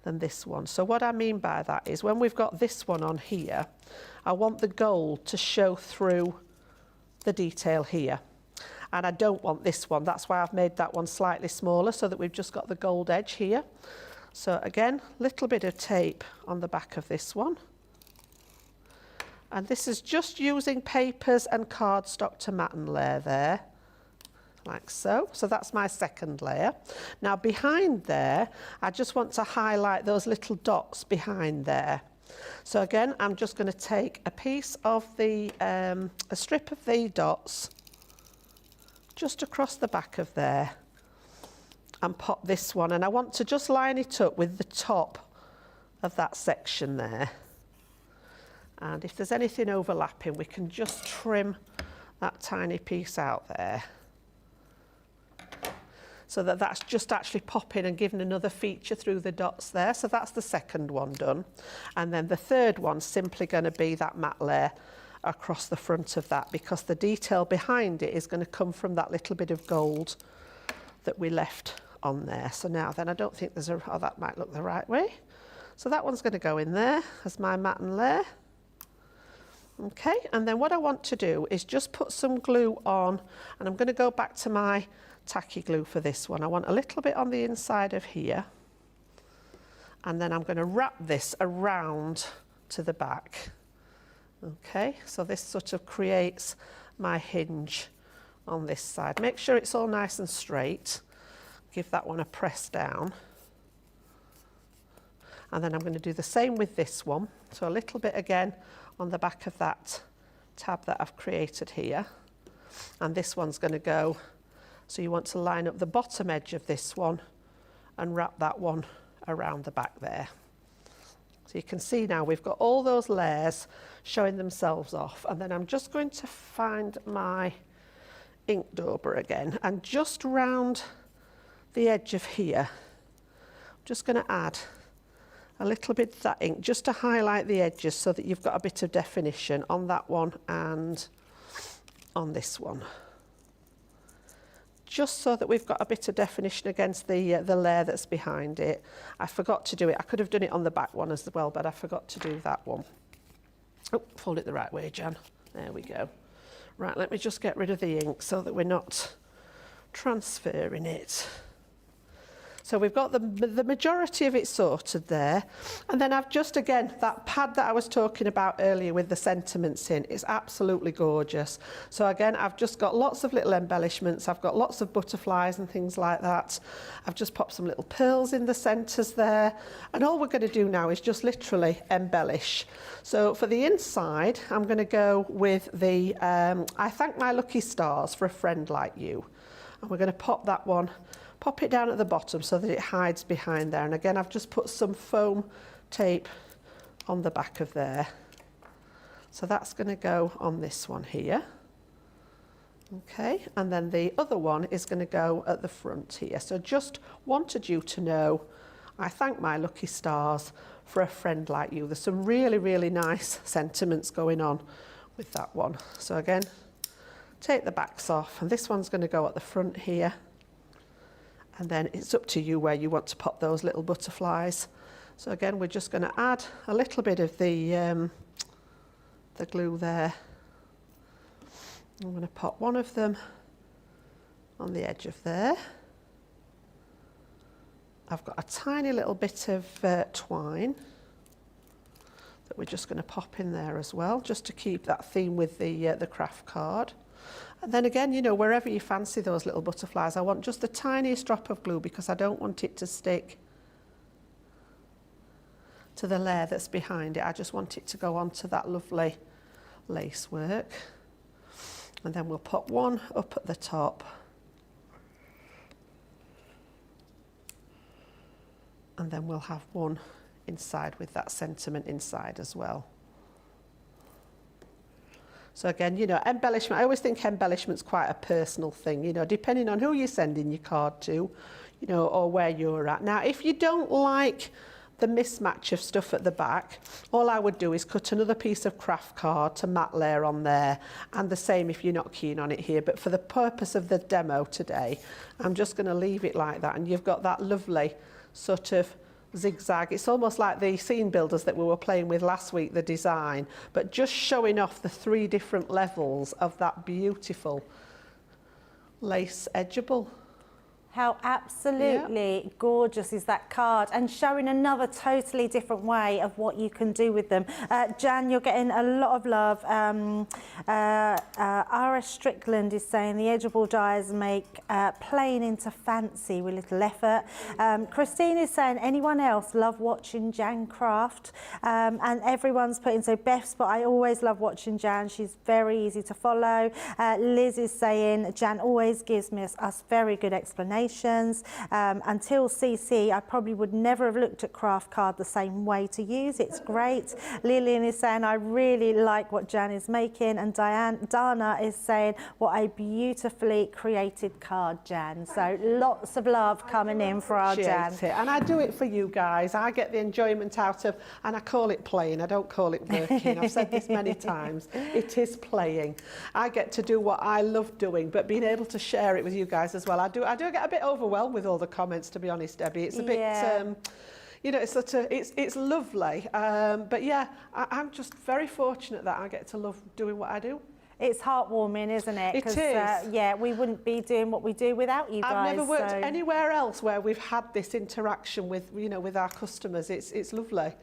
than this one. So what I mean by that is when we've got this one on here, I want the gold to show through the detail here. And I don't want this one. That's why I've made that one slightly smaller, so that we've just got the gold edge here. So again, little bit of tape on the back of this one. And this is just using papers and cardstock to matte and layer there, like so. So that's my second layer. Now behind there, I just want to highlight those little dots behind there. So again, I'm just going to take a piece of the, a strip of the dots just across the back of there and pop this one. And I want to just line it up with the top of that section there. And if there's anything overlapping, we can just trim that tiny piece out there, so that that's just actually popping and giving another feature through the dots there. So that's the second one done. And then the third one's simply going to be that matte layer across the front of that, because the detail behind it is going to come from that little bit of gold that we left on there. So now then, I don't think there's a, oh, that might look the right way. So that one's going to go in there as my matte and layer. Okay, and then what I want to do is just put some glue on, and I'm going to go back to my tacky glue for this one. I want a little bit on the inside of here, and then I'm going to wrap this around to the back. Okay, so this sort of creates my hinge on this side. Make sure it's all nice and straight. Give that one a press down. And then I'm going to do the same with this one. So a little bit again on the back of that tab that I've created here. And this one's going to go, so you want to line up the bottom edge of this one and wrap that one around the back there. So you can see now we've got all those layers showing themselves off. And then I'm just going to find my ink dauber again, and just round the edge of here, I'm just going to add a little bit of that ink just to highlight the edges, so that you've got a bit of definition on that one and on this one. Just so that we've got a bit of definition against the layer that's behind it. I forgot to do it. I could have done it on the back one as well, but I forgot to do that one. Oh, fold it the right way, Jan. There we go. Right, let me just get rid of the ink so that we're not transferring it. So we've got the majority of it sorted there. And then I've just, again, that pad that I was talking about earlier with the sentiments in is absolutely gorgeous. So again, I've just got lots of little embellishments. I've got lots of butterflies and things like that. I've just popped some little pearls in the centres there. And all we're going to do now is just literally embellish. So for the inside, I'm going to go with the I Thank My Lucky Stars for a Friend Like You. And we're going to pop that one, pop it down at the bottom so that it hides behind there. And again, I've just put some foam tape on the back of there. So that's going to go on this one here. Okay, and then the other one is going to go at the front here. So just wanted you to know, I thank my lucky stars for a friend like you. There's some really, really nice sentiments going on with that one. So again, take the backs off, and this one's going to go at the front here. And then it's up to you where you want to pop those little butterflies. So again, we're just going to add a little bit of the glue there. I'm going to pop one of them on the edge of there. I've got a tiny little bit of twine that we're just going to pop in there as well, just to keep that theme with the craft card. And then again, you know, wherever you fancy those little butterflies, I want just the tiniest drop of glue because I don't want it to stick to the layer that's behind it. I just want it to go onto that lovely lace work. And then we'll put one up at the top. And then we'll have one inside with that sentiment inside as well. So again, you know, embellishment, I always think embellishment's quite a personal thing, you know, depending on who you're sending your card to, you know, or where you're at. Now, if you don't like the mismatch of stuff at the back, all I would do is cut another piece of craft card to matte layer on there, and the same if you're not keen on it here. But for the purpose of the demo today, I'm just going to leave it like that, and you've got that lovely sort of zigzag. It's almost like the scene builders that we were playing with last week, the design, but just showing off the 3 different levels of that beautiful lace edgeable. How absolutely gorgeous is that card, and showing another totally different way of what you can do with them. Jan, you're getting a lot of love. Ara Strickland is saying the edgeable dies make plain into fancy with little effort. Christine is saying anyone else love watching Jan craft, and everyone's putting, so Beth's, but I always love watching Jan. She's very easy to follow. Liz is saying Jan always gives us very good explanations. Until CC, I probably would never have looked at craft card the same way to use. It's great. Lillian is saying I really like what Jan is making, and Dana is saying what a beautifully created card, Jan. So lots of love coming in for our Jan. And I do it for you guys. I get the enjoyment out of, and I call it playing. I don't call it working. I've said this many times. It is playing. I get to do what I love doing, but being able to share it with you guys as well. I do get a bit overwhelmed with all the comments, to be honest, Debbie. It's a bit, you know, it's sort of, it's lovely. But yeah, I'm just very fortunate that I get to love doing what I do. It's heartwarming, isn't it? It is. Yeah, we wouldn't be doing what we do without you guys. I've never worked anywhere else where we've had this interaction with, you know, with our customers. It's lovely.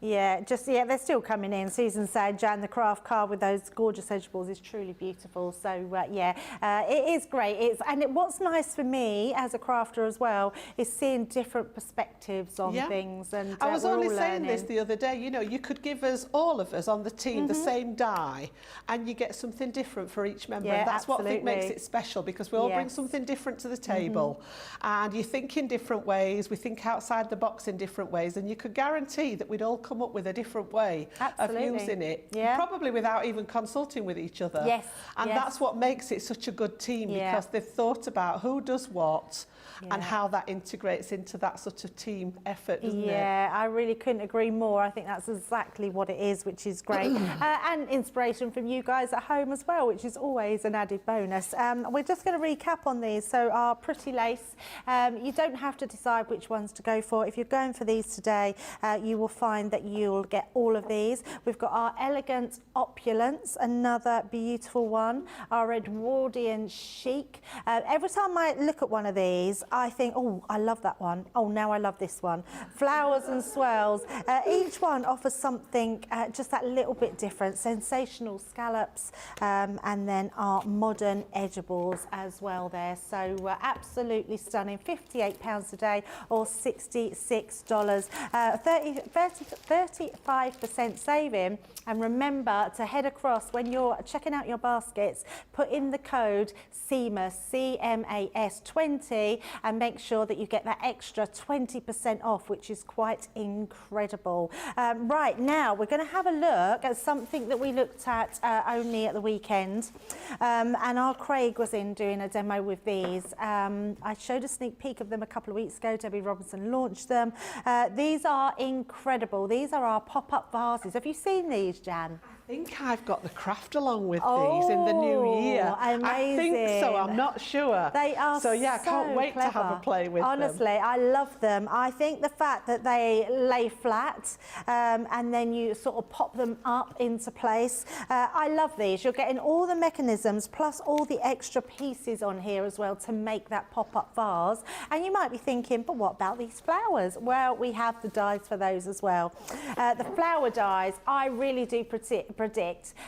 Yeah, they're still coming in. Susan said, Jan, the craft card with those gorgeous edgeables is truly beautiful. So it is great. What's nice for me as a crafter as well is seeing different perspectives on things. And I was only saying this the other day. You know, you could give us, all of us on the team, the same die, and you get something different for each member. Yeah, and that's absolutely. what I think makes it special, because we all bring something different to the table, and you think in different ways. We think outside the box in different ways, and you could guarantee that we'd all come up with a different way of using it, probably without even consulting with each other. And that's what makes it such a good team, because they've thought about who does what and how that integrates into that sort of team effort, doesn't it? Yeah, I really couldn't agree more. I think that's exactly what it is, which is great. And inspiration from you guys at home as well, which is always an added bonus. We're just going to recap on these. So our pretty lace, you don't have to decide which ones to go for. If you're going for these today, you will find that you'll get all of these. We've got our elegant opulence, another beautiful one. Our Edwardian chic. Every time I look at one of these, I think, oh, I love that one. Oh, now I love this one. Flowers and swirls. Each one offers something just that little bit different. Sensational scallops, and then our modern edgeables as well there. So absolutely stunning. £58 a day or $66. 35% saving. And remember to head across when you're checking out your baskets, put in the code CMAS, CMAS 20, and make sure that you get that extra 20% off, which is quite incredible. Right, now we're going to have a look at something that we looked at only at the weekend, and our Craig was in doing a demo with these. I showed a sneak peek of them a couple of weeks ago. Debbie Robinson launched them. These are incredible. These are our pop-up vases. Have you seen these, Jan? I think I've got the craft along with these in the new year. Amazing. I think so, I'm not sure. They are so yeah, I can't wait clever. to have a play with them. Honestly, I love them. I think the fact that they lay flat and then you sort of pop them up into place. I love these. You're getting all the mechanisms plus all the extra pieces on here as well to make that pop-up vase. And you might be thinking, but what about these flowers? Well, we have the dies for those as well. The flower dies, I really do predict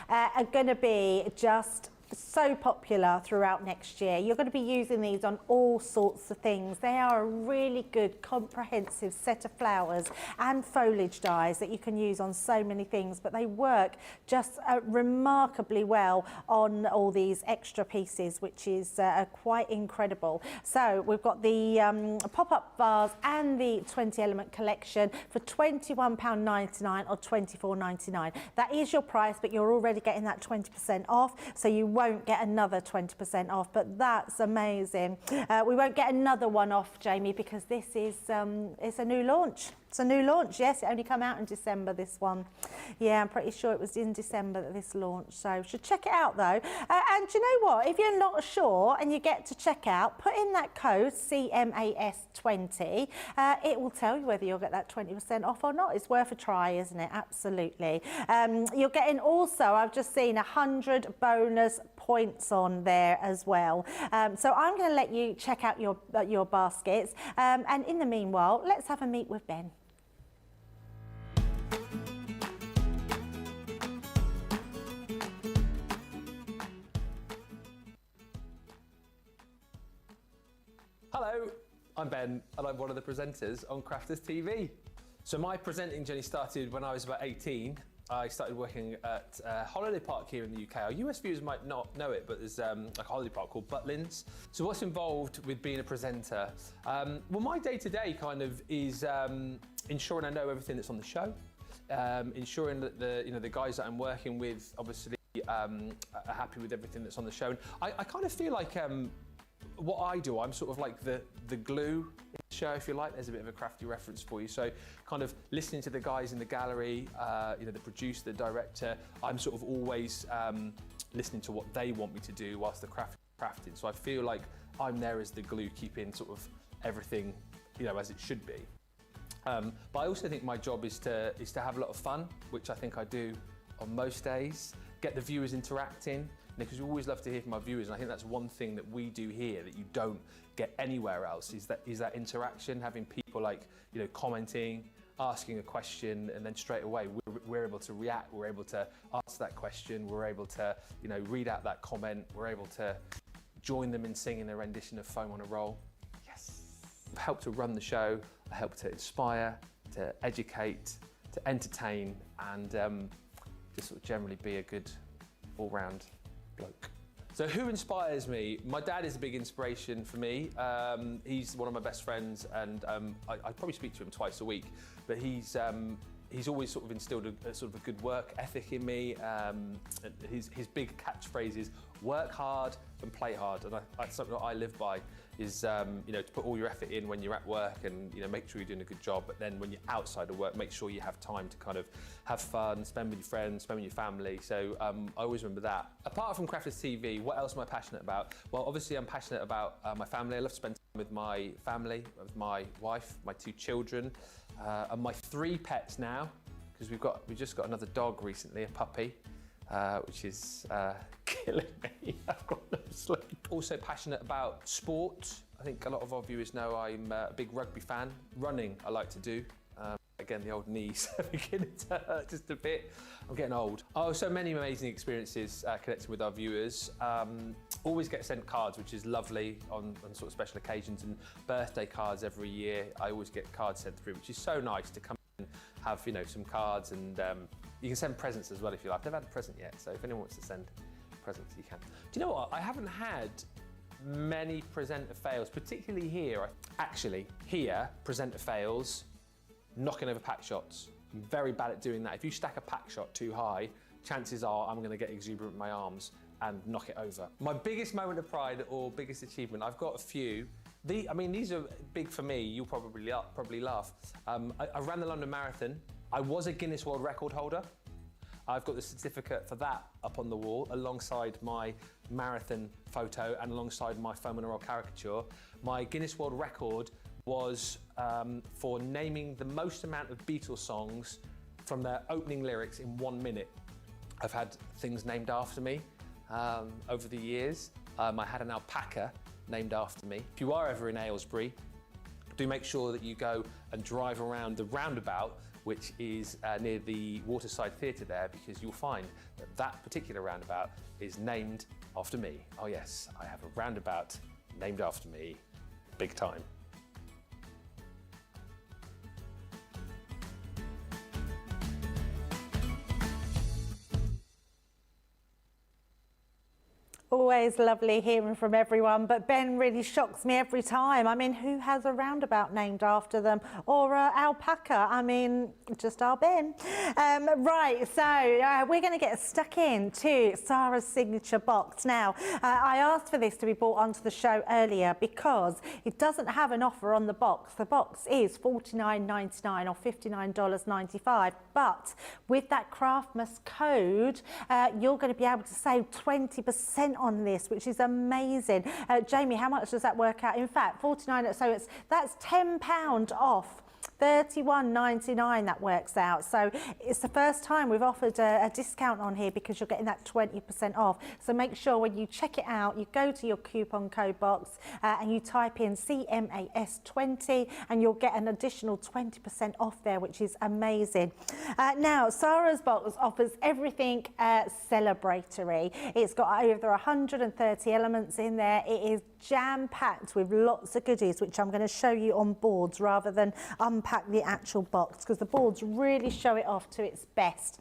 are going to be just so popular throughout next year. You're going to be using these on all sorts of things. They are a really good comprehensive set of flowers and foliage dies that you can use on so many things, but they work just remarkably well on all these extra pieces, which is quite incredible. So we've got the pop-up vase and the 20 element collection for £21.99 or £24.99. That is your price, but you're already getting that 20% off, so you won't get another 20% off, but that's amazing. We won't get another one off, Jamie, because this is it's a new launch. It's a new launch, yes. It only came out in December, this one. Yeah, I'm pretty sure it was in December that this launched, so you should check it out though. And do you know what? If you're not sure and you get to check out, put in that code CMAS20. It will tell you whether you'll get that 20% off or not. It's worth a try, isn't it? Absolutely. You're getting also, I've just seen 100 bonus points on there as well. So I'm going to let you check out your baskets. And in the meanwhile, let's have a meet with Ben. Hello, I'm Ben and I'm one of the presenters on Crafters TV. So my presenting journey started when I was about 18. I started working at a holiday park here in the UK. Our US viewers might not know it, but there's like a holiday park called Butlins. So what's involved with being a presenter? Well, my day-to-day kind of is ensuring I know everything that's on the show, ensuring that the guys that I'm working with obviously are happy with everything that's on the show. And I kind of feel like what I do, I'm sort of like the glue in the show, if you like. There's a bit of a crafty reference for you. So kind of listening to the guys in the gallery, the producer, the director, I'm sort of always listening to what they want me to do whilst the crafting. So I feel like I'm there as the glue, keeping sort of everything, as it should be. But I also think my job is to have a lot of fun, which I think I do on most days. Get the viewers interacting, because we always love to hear from our viewers, and I think that's one thing that we do here that you don't get anywhere else, is that interaction, having people like commenting, asking a question, and then straight away we're able to react, we're able to answer that question, we're able to read out that comment, we're able to join them in singing a rendition of Foam on a Roll. Yes. I help to run the show, I help to inspire, to educate, to entertain, and just sort of generally be a good all-round bloke. So who inspires me? My dad is a big inspiration for me. He's one of my best friends, and I probably speak to him twice a week, but he's always sort of instilled a sort of a good work ethic in me. His big catchphrase is work hard and play hard, and that's something that I live by, is to put all your effort in when you're at work and make sure you're doing a good job, but then when you're outside of work, make sure you have time to kind of have fun, spend with your friends, spend with your family. So I always remember that. Apart from Crafters TV, what else am I passionate about? Well, obviously I'm passionate about my family. I love to spend time with my family, with my wife, my 2 children, and my 3 pets now, because we've just got another dog recently, a puppy, which is killing me. I've got no sleep. Also passionate about sport. I think a lot of our viewers know I'm a big rugby fan. Running I like to do. Again, the old knees are beginning to hurt just a bit. I'm getting old. Oh, so many amazing experiences connecting with our viewers. Always get sent cards, which is lovely on sort of special occasions, and birthday cards every year. I always get cards sent through, which is so nice to come and have some cards, and you can send presents as well if you like. I've never had a present yet, so if anyone wants to send presents, you can. Do you know what? I haven't had many presenter fails, particularly here. Actually, here, presenter fails, knocking over pack shots. I'm very bad at doing that. If you stack a pack shot too high, chances are I'm going to get exuberant with my arms and knock it over. My biggest moment of pride or biggest achievement, I've got a few. These are big for me. You'll probably laugh. I ran the London Marathon. I was a Guinness World Record holder. I've got the certificate for that up on the wall alongside my marathon photo and alongside my Foam on a Roll caricature. My Guinness World Record was for naming the most amount of Beatles songs from their opening lyrics in 1 minute. I've had things named after me over the years. I had an alpaca named after me. If you are ever in Aylesbury, do make sure that you go and drive around the roundabout which is near the Waterside Theatre there, because you'll find that that particular roundabout is named after me. Oh yes, I have a roundabout named after me, big time. Always lovely hearing from everyone, but Ben really shocks me every time. I mean, who has a roundabout named after them? Or alpaca? I mean, just our Ben. Right, so we're going to get stuck into Sara's signature box. Now, I asked for this to be brought onto the show earlier because it doesn't have an offer on the box. The box is $49.99 or $59.95, but with that Craftmas code, you're going to be able to save 20% on this, which is amazing. Jamie, how much does that work out? In fact, 49, so that's £10 off. $31.99 that works out. So it's the first time we've offered a discount on here because you're getting that 20% off. So make sure when you check it out, you go to your coupon code box and you type in CMAS20 and you'll get an additional 20% off there, which is amazing. Now, Sara's box offers everything celebratory. It's got over 130 elements in there. It is jam-packed with lots of goodies, which I'm going to show you on boards rather than unpack the actual box, because the boards really show it off to its best.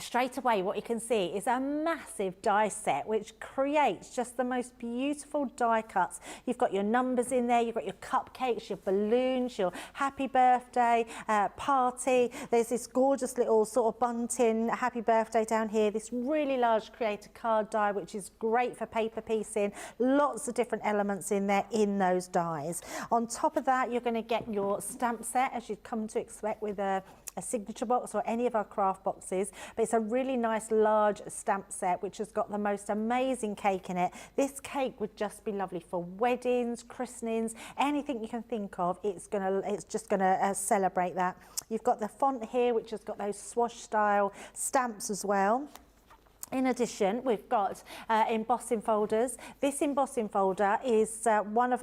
Straight away, what you can see is a massive die set which creates just the most beautiful die cuts. You've got your numbers in there, you've got your cupcakes, your balloons, your happy birthday party. There's this gorgeous little sort of bunting happy birthday down here, this really large creator card die which is great for paper piecing. Lots of different elements in there in those dies. On top of that, you're going to get your stamp set, as you'd come to expect with a signature box or any of our craft boxes, but it's a really nice large stamp set which has got the most amazing cake in it. This cake would just be lovely for weddings, christenings, anything you can think of. It's just gonna celebrate that. You've got the font here which has got those swoosh style stamps as well. In addition, we've got embossing folders. This embossing folder is one of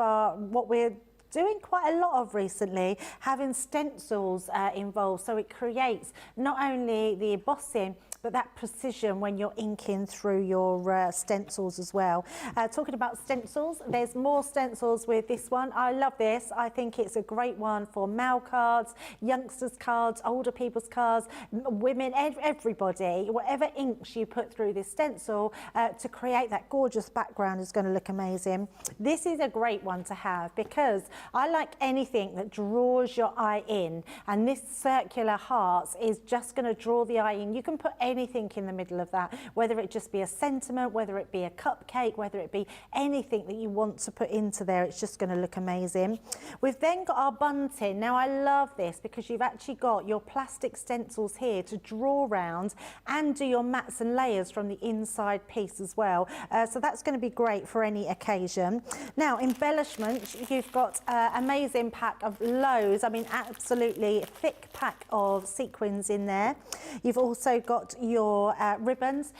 what we're doing quite a lot of recently, having stencils involved, so it creates not only the embossing but that precision when you're inking through your stencils as well. Talking about stencils, there's more stencils with this one. I love this. I think it's a great one for mail cards, youngsters cards, older people's cards, women, everybody. Whatever inks you put through this stencil to create that gorgeous background is going to look amazing. This is a great one to have because I like anything that draws your eye in, and this circular hearts is just going to draw the eye in. You can put anything in the middle of that, whether it just be a sentiment, whether it be a cupcake, whether it be anything that you want to put into there. It's just going to look amazing. We've then got our bunting. Now I love this because you've actually got your plastic stencils here to draw around and do your mats and layers from the inside piece as well. So that's going to be great for any occasion. Now embellishments, you've got amazing pack of loads, I mean absolutely thick pack of sequins in there. You've also got your ribbons,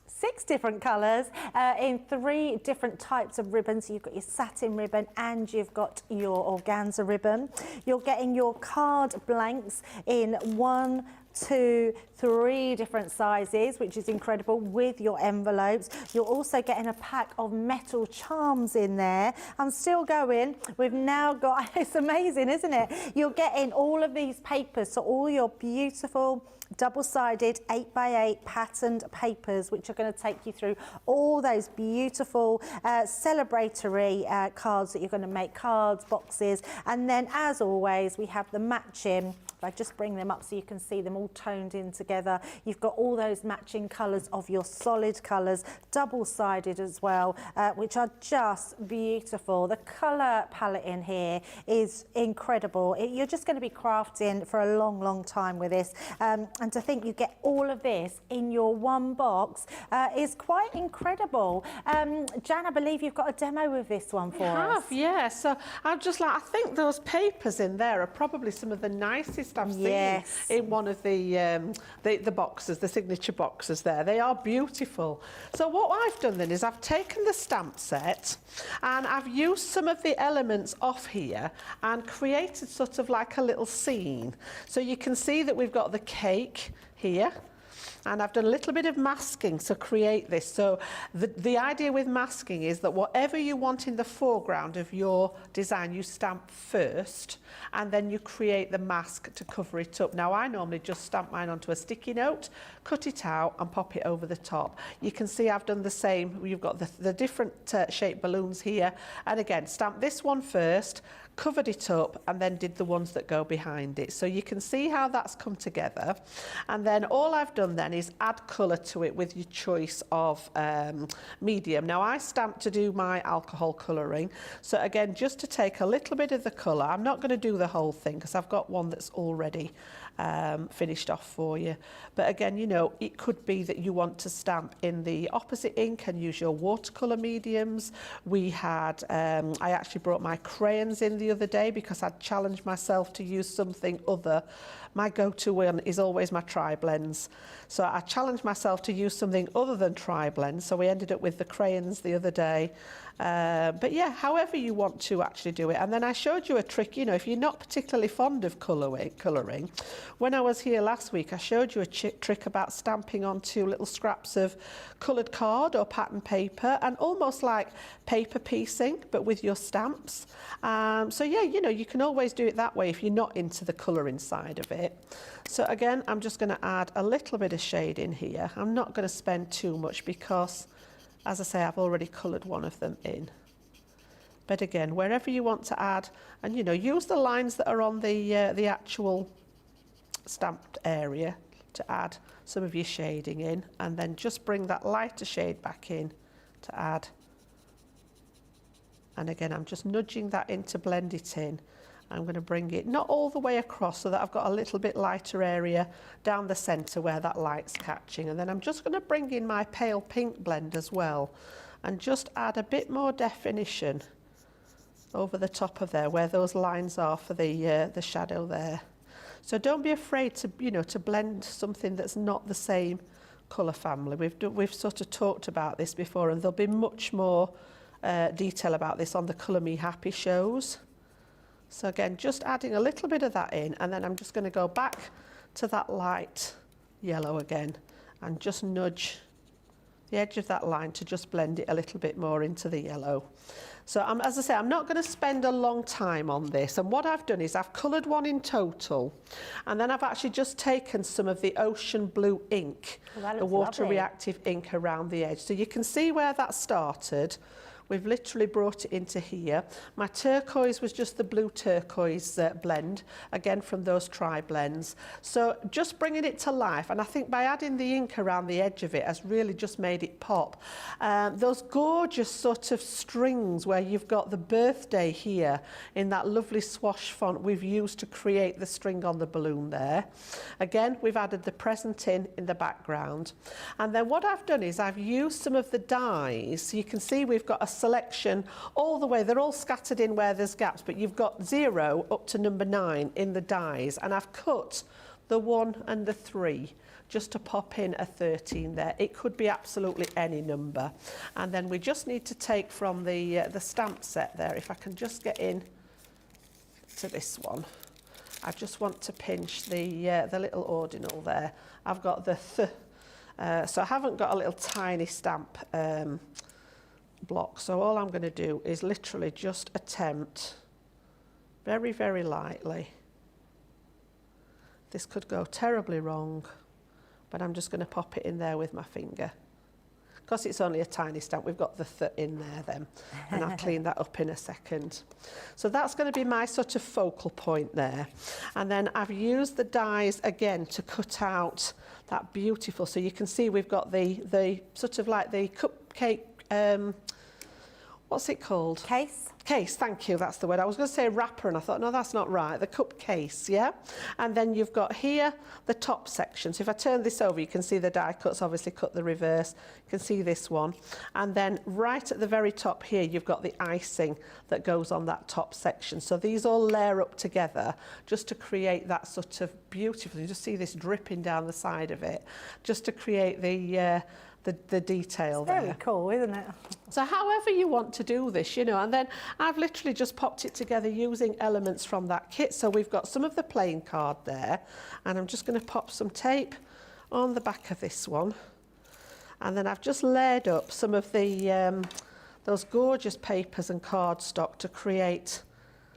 6 different colours in 3 different types of ribbons. You've got your satin ribbon and you've got your organza ribbon. You're getting your card blanks in 1, 2, 3 different sizes, which is incredible, with your envelopes. You're also getting a pack of metal charms in there. I'm still going. We've now got, it's amazing, isn't it? You're getting all of these papers, so all your beautiful double-sided 8x8 patterned papers, which are going to take you through all those beautiful celebratory cards that you're going to make, cards, boxes, and then as always we have the matching. If I just bring them up so you can see them all toned in together. You've got all those matching colours of your solid colours, double-sided as well, which are just beautiful. The colour palette in here is incredible. You're just going to be crafting for a long, long time with this. And to think you get all of this in your one box is quite incredible. Jan, I believe you've got a demo with this one for us. Yeah. So I'm just like, I think those papers in there are probably some of the nicest list I've Yes. seen in one of the boxes, the signature boxes there. They are beautiful. So what I've done then is I've taken the stamp set and I've used some of the elements off here and created sort of like a little scene. So you can see that we've got the cake here. And I've done a little bit of masking to create this. So the idea with masking is that whatever you want in the foreground of your design, you stamp first, and then you create the mask to cover it up. Now, I normally just stamp mine onto a sticky note, cut it out and pop it over the top. You can see I've done the same. You've got the different shaped balloons here. And again, stamp this one first, covered it up, and then did the ones that go behind it. So you can see how that's come together. And then all I've done then is add colour to it with your choice of medium. Now I stamped to do my alcohol colouring. So again, just to take a little bit of the colour, I'm not going to do the whole thing because I've got one that's already finished off for you. But again, you know, it could be that you want to stamp in the opposite ink and use your watercolour mediums. We had, I actually brought my crayons in the other day because I'd challenged myself to use something other. My go-to one is always my tri-blends. So I challenged myself to use something other than tri-blends. So we ended up with the crayons the other day. But yeah, however you want to actually do it. And then I showed you a trick, you know, if you're not particularly fond of colouring, when I was here last week, I showed you a trick about stamping onto little scraps of coloured card or pattern paper, and almost like paper piecing, but with your stamps. So yeah, you know, you can always do it that way if you're not into the colouring side of it. So again, I'm just going to add a little bit of shade in here. I'm not going to spend too much because, as I say, I've already coloured one of them in. But again, wherever you want to add, and you know, use the lines that are on the actual stamped area to add some of your shading in, and then just bring that lighter shade back in to add. And again, I'm just nudging that in to blend it in. I'm going to bring it not all the way across so that I've got a little bit lighter area down the centre where that light's catching. And then I'm just going to bring in my pale pink blend as well and just add a bit more definition over the top of there where those lines are for the shadow there. So don't be afraid to, you know, to blend something that's not the same colour family. We've sort of talked about this before, and there'll be much more detail about this on the Colour Me Happy shows. So again, just adding a little bit of that in, and then I'm just going to go back to that light yellow again and just nudge the edge of that line to just blend it a little bit more into the yellow. So as I say, I'm not going to spend a long time on this, and what I've done is I've coloured one in total, and then I've actually just taken some of the ocean blue ink, the water reactive ink around the edge. So you can see where that started. We've literally brought it into here. My turquoise was just the blue turquoise blend, again from those tri-blends. So just bringing it to life, and I think by adding the ink around the edge of it has really just made it pop. Those gorgeous sort of strings where you've got the birthday here in that lovely swash font we've used to create the string on the balloon there. Again, we've added the present in the background. And then what I've done is I've used some of the dies. So you can see we've got a selection all the way. They're all scattered in where there's gaps, but you've got 0 up to number 9 in the dies, and I've cut the 1 and the 3 just to pop in a 13 there. It could be absolutely any number. And then we just need to take from the stamp set there, if I can just get in to this one. I just want to pinch the little ordinal there. I've got the so I haven't got a little tiny stamp block, so all I'm going to do is literally just attempt very, very lightly. This could go terribly wrong, but I'm just going to pop it in there with my finger. Because it's only a tiny stamp, we've got the th in there then, and I'll clean that up in a second. So that's going to be my sort of focal point there. And then I've used the dies again to cut out that beautiful, so you can see we've got the sort of like the cupcake what's it called? Case. Case, thank you, that's the word. I was going to say wrapper and I thought, no, that's not right. The cup case, yeah? And then you've got here the top section. So if I turn this over, you can see the die cuts obviously cut the reverse. You can see this one. And then right at the very top here, you've got the icing that goes on that top section. So these all layer up together just to create that sort of beautiful, you just see this dripping down the side of it, just to create the detail It's there. very cool, isn't it? So however you want to do this, you know, and then I've literally just popped it together using elements from that kit. So we've got some of the playing card there, and I'm just going to pop some tape on the back of this one. And then I've just layered up some of the those gorgeous papers and cardstock to create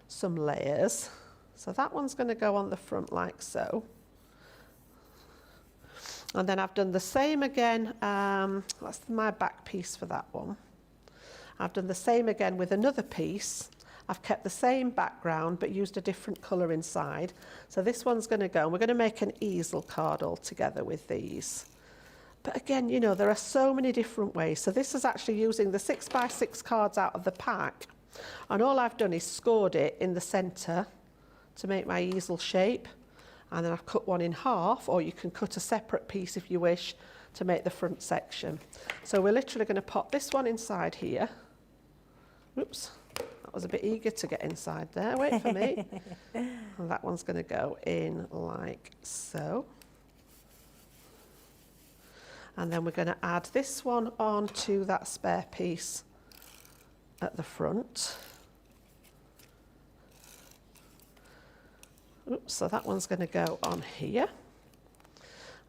some layers. So that one's going to go on the front like so. And then I've done the same again, that's my back piece for that one. I've done the same again with another piece. I've kept the same background but used a different colour inside. So this one's going to go, and we're going to make an easel card all together with these. But again, you know, there are so many different ways. So this is actually using the 6x6 cards out of the pack. And all I've done is scored it in the centre to make my easel shape. And then I've cut one in half, or you can cut a separate piece if you wish to make the front section. So we're literally going to pop this one inside here. Oops, that was a bit eager to get inside there. Wait for me. And that one's going to go in like so. And then we're going to add this one onto that spare piece at the front. Oops, so that one's going to go on here.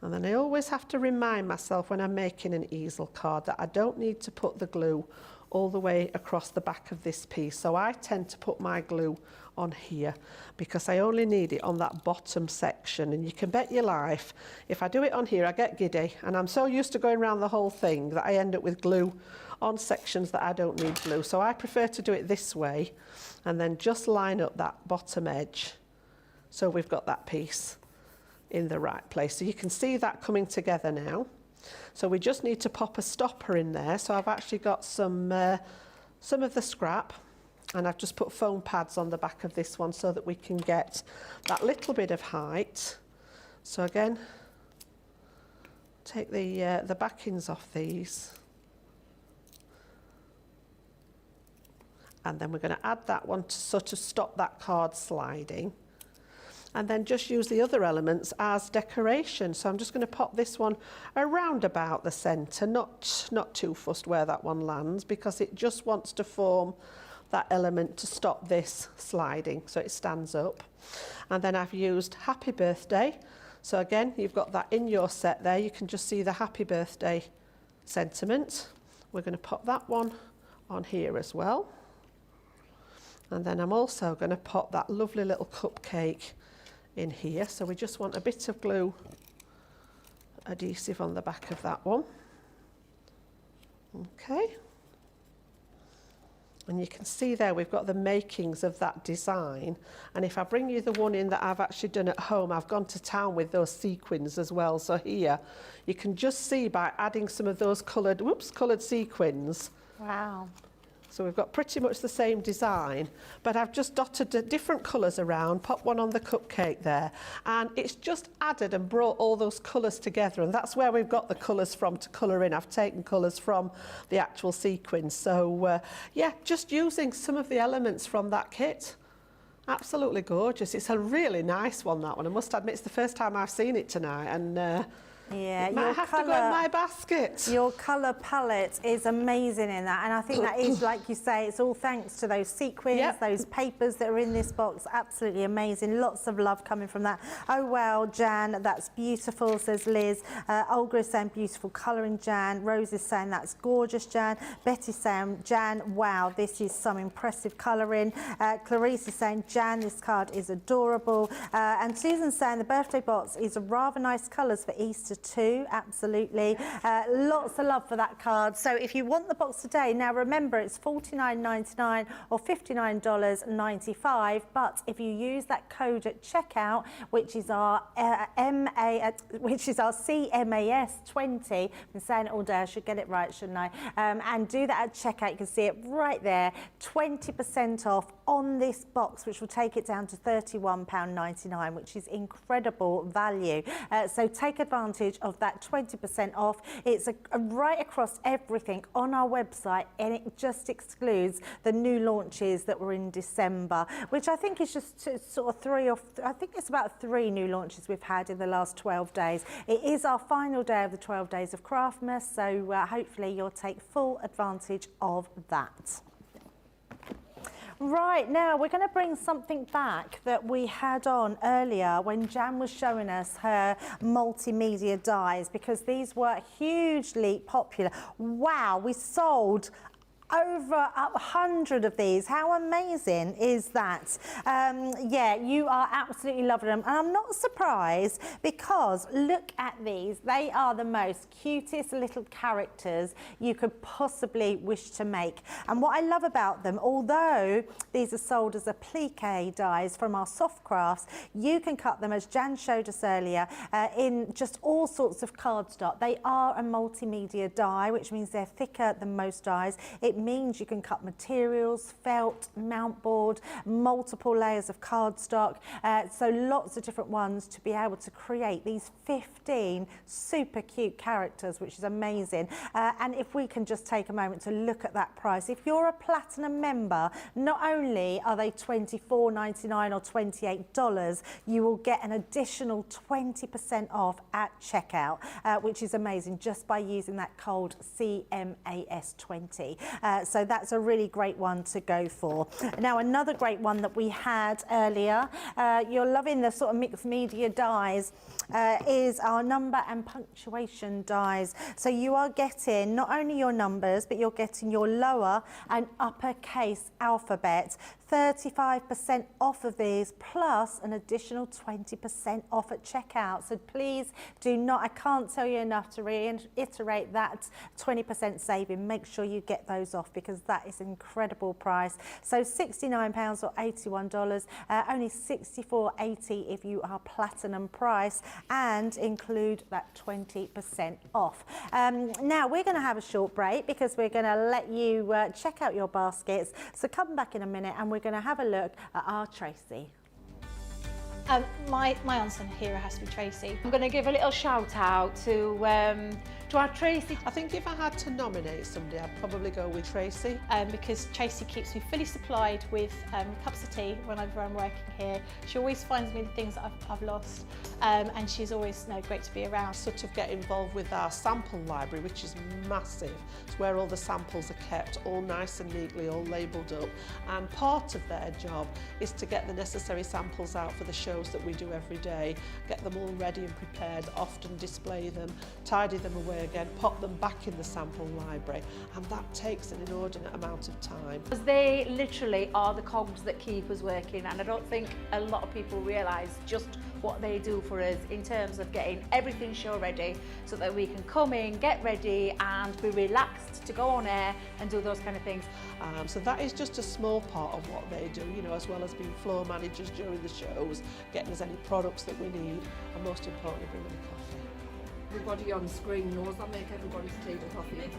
And then I always have to remind myself when I'm making an easel card that I don't need to put the glue all the way across the back of this piece. So I tend to put my glue on here because I only need it on that bottom section. And you can bet your life, if I do it on here, I get giddy. And I'm so used to going around the whole thing that I end up with glue on sections that I don't need glue. So I prefer to do it this way and then just line up that bottom edge. So we've got that piece in the right place. So you can see that coming together now. So we just need to pop a stopper in there. So I've actually got some of the scrap, and I've just put foam pads on the back of this one so that we can get that little bit of height. So again, take the backings off these. And then we're going to add that one to sort of stop that card sliding. And then just use the other elements as decoration. So I'm just going to pop this one around about the centre, not too fussed where that one lands, because it just wants to form that element to stop this sliding so it stands up. And then I've used happy birthday. So again, you've got that in your set there. You can just see the happy birthday sentiment. We're going to pop that one on here as well. And then I'm also going to pop that lovely little cupcake in here. So we just want a bit of glue adhesive on the back of that one. Okay. And you can see there we've got the makings of that design. And if I bring you the one in that I've actually done at home, I've gone to town with those sequins as well. So here you can just see by adding some of those coloured sequins. Wow. So we've got pretty much the same design, but I've just dotted different colours around, popped one on the cupcake there, and it's just added and brought all those colours together, and that's where we've got the colours from to colour in. I've taken colours from the actual sequins. So yeah, just using some of the elements from that kit. Absolutely gorgeous. It's a really nice one, that one. I must admit, it's the first time I've seen it tonight, and yeah, it might have to go in my basket. Your colour palette is amazing in that, and I think that is, like you say, it's all thanks to those sequins, those papers that are in this box. Absolutely amazing. Lots of love coming from that. Oh wow, Jan, that's beautiful, says Liz. Olga is saying beautiful colouring, Jan. Rose is saying that's gorgeous, Jan. Betty's saying, Jan, wow, this is some impressive colouring. Clarice is saying, Jan, this card is adorable. And Susan's saying the birthday box is a rather nice colours for Easter 2, absolutely. Lots of love for that card. So if you want the box today, now remember it's $49.99 or $59.95, but if you use that code at checkout, which is our CMAS 20, I've been saying it all day, I should get it right, shouldn't I? And do that at checkout, you can see it right there, 20% off on this box, which will take it down to £31.99, which is incredible value. So take advantage of that 20% off. It's right across everything on our website, and it just excludes the new launches that were in December, which I think is just sort of I think it's about 3 new launches we've had in the last 12 days. It is our final day of the 12 days of Craftmas, so hopefully you'll take full advantage of that. Right, now we're going to bring something back that we had on earlier when Jan was showing us her multimedia dies, because these were hugely popular. Wow, we sold over 100 of these. How amazing is that? Yeah, you are absolutely loving them. And I'm not surprised, because look at these. They are the most cutest little characters you could possibly wish to make. And what I love about them, although these are sold as applique dies from our soft crafts, you can cut them, as Jan showed us earlier, in just all sorts of cardstock. They are a multimedia die, which means they're thicker than most dies. It means you can cut materials, felt, mount board, multiple layers of cardstock, so lots of different ones to be able to create these 15 super cute characters, which is amazing. And if we can just take a moment to look at that price, if you're a platinum member, not only are they $24.99 or $28, you will get an additional 20% off at checkout, which is amazing, just by using that code CMAS20. So that's a really great one to go for. Now, another great one that we had earlier, you're loving the sort of mixed media dies, is our number and punctuation dies. So you are getting not only your numbers, but you're getting your lower and uppercase alphabet. 35% off of these, plus an additional 20% off at checkout. So please do not, I can't tell you enough to reiterate that 20% saving. Make sure you get those off, because that is an incredible price. So £69 or $81, only $64.80 if you are platinum price, and include that 20% off. Now we're going to have a short break, because we're going to let you check out your baskets. So come back in a minute and we're going to have a look at our Tracy. My unsung hero has to be Tracy. I'm going to give a little shout out to our Tracy. I think if I had to nominate somebody, I'd probably go with Tracy. Because Tracy keeps me fully supplied with cups of tea whenever I'm working here. She always finds me the things that I've lost, and she's always great to be around. Sort of get involved with our sample library, which is massive. It's where all the samples are kept, all nice and neatly, all labelled up. And part of their job is to get the necessary samples out for the shows that we do every day, get them all ready and prepared, often display them, tidy them away again, pop them back in the sample library, and that takes an inordinate amount of time. Because they literally are the cogs that keep us working, and I don't think a lot of people realise just what they do for us in terms of getting everything show ready, so that we can come in, get ready and be relaxed to go on air and do those kind of things. So that is just a small part of what they do, you know, as well as being floor managers during the shows, getting us any products that we need, and most importantly, bringing the coffee. Everybody on screen knows I make everybody's tea and coffee.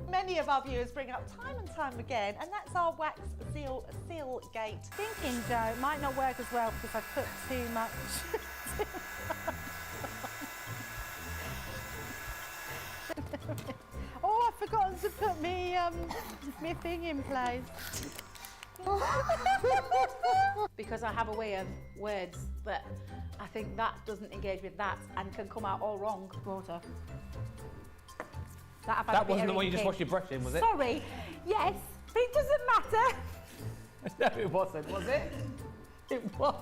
Many of our viewers bring up time and time again, and that's our wax seal gate. Thinking dough might not work as well because I've put too much. Oh, I've forgotten to put me thing in place. Because I have a way of words that I think that doesn't engage with that and can come out all wrong. Water. That wasn't the one you just washed your brush in, was it? Sorry. Yes, but it doesn't matter. No, it wasn't, was it? It was.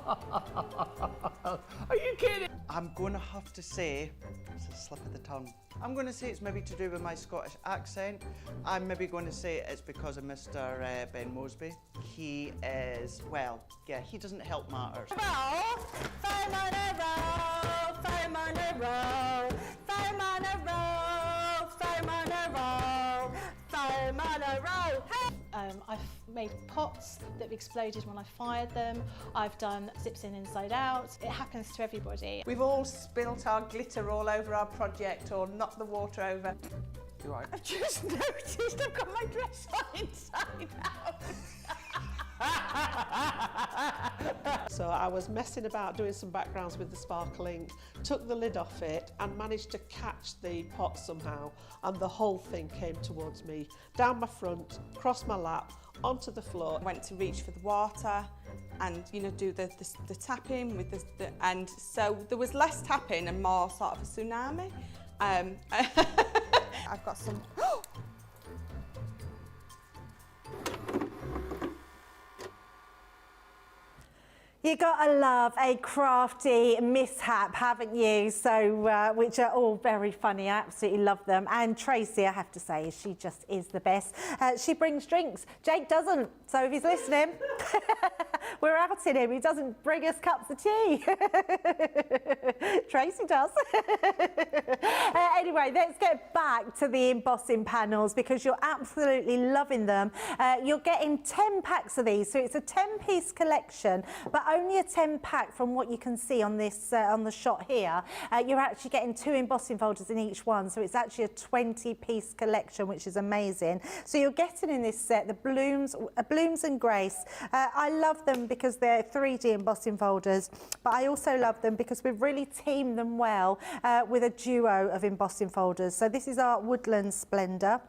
Are you kidding? I'm going to have to say, it's a slip of the tongue. I'm going to say it's maybe to do with my Scottish accent. I'm maybe going to say it's because of Mr. Ben Mosby. He is, well, yeah, he doesn't help matters. I've made pots that have exploded when I fired them. I've done zips in inside out. It happens to everybody. We've all spilt our glitter all over our project or knocked the water over. You're right. I've just noticed I've got my dress on inside out. So I was messing about doing some backgrounds with the sparkling, took the lid off it and managed to catch the pot somehow, and the whole thing came towards me, down my front, across my lap, onto the floor. I went to reach for the water and, you know, do the tapping with the and so there was less tapping and more sort of a tsunami. I've got some. You gotta love a crafty mishap, haven't you? So, which are all very funny. I absolutely love them. And Tracy, I have to say, she just is the best. She brings drinks. Jake doesn't. So if he's listening, we're outing him. He doesn't bring us cups of tea. Tracy does. Anyway, let's get back to the embossing panels because you're absolutely loving them. You're getting 10 packs of these, so it's a 10-piece collection, but only a 10 pack from what you can see on this on the shot here. You're actually getting 2 embossing folders in each one, so it's actually a 20-piece collection, which is amazing. So you're getting in this set the Blooms and Grace. I love them because they're 3D embossing folders, but I also love them because we've really teamed them well with a duo of embossing folders. So this is our Woodland Splendor.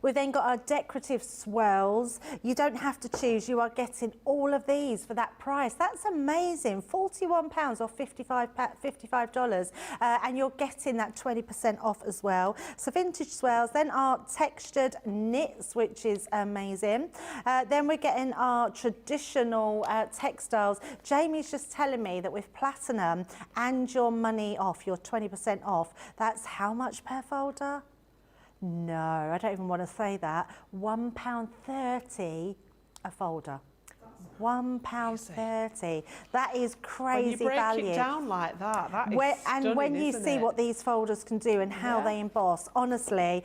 We've then got our decorative swirls. You don't have to choose, you are getting all of these for that price. That's amazing, £41 or $55, and you're getting that 20% off as well. So vintage swirls, then our textured knits, which is amazing. Then we're getting our traditional textiles. Jamie's just telling me that with platinum and your money off, your 20% off, that's how much per folder? No, I don't even want to say that. £1.30 a folder. £1.30. That is crazy value. When you break it down like that, that is and stunning, when you see what these folders can do and how they emboss, honestly,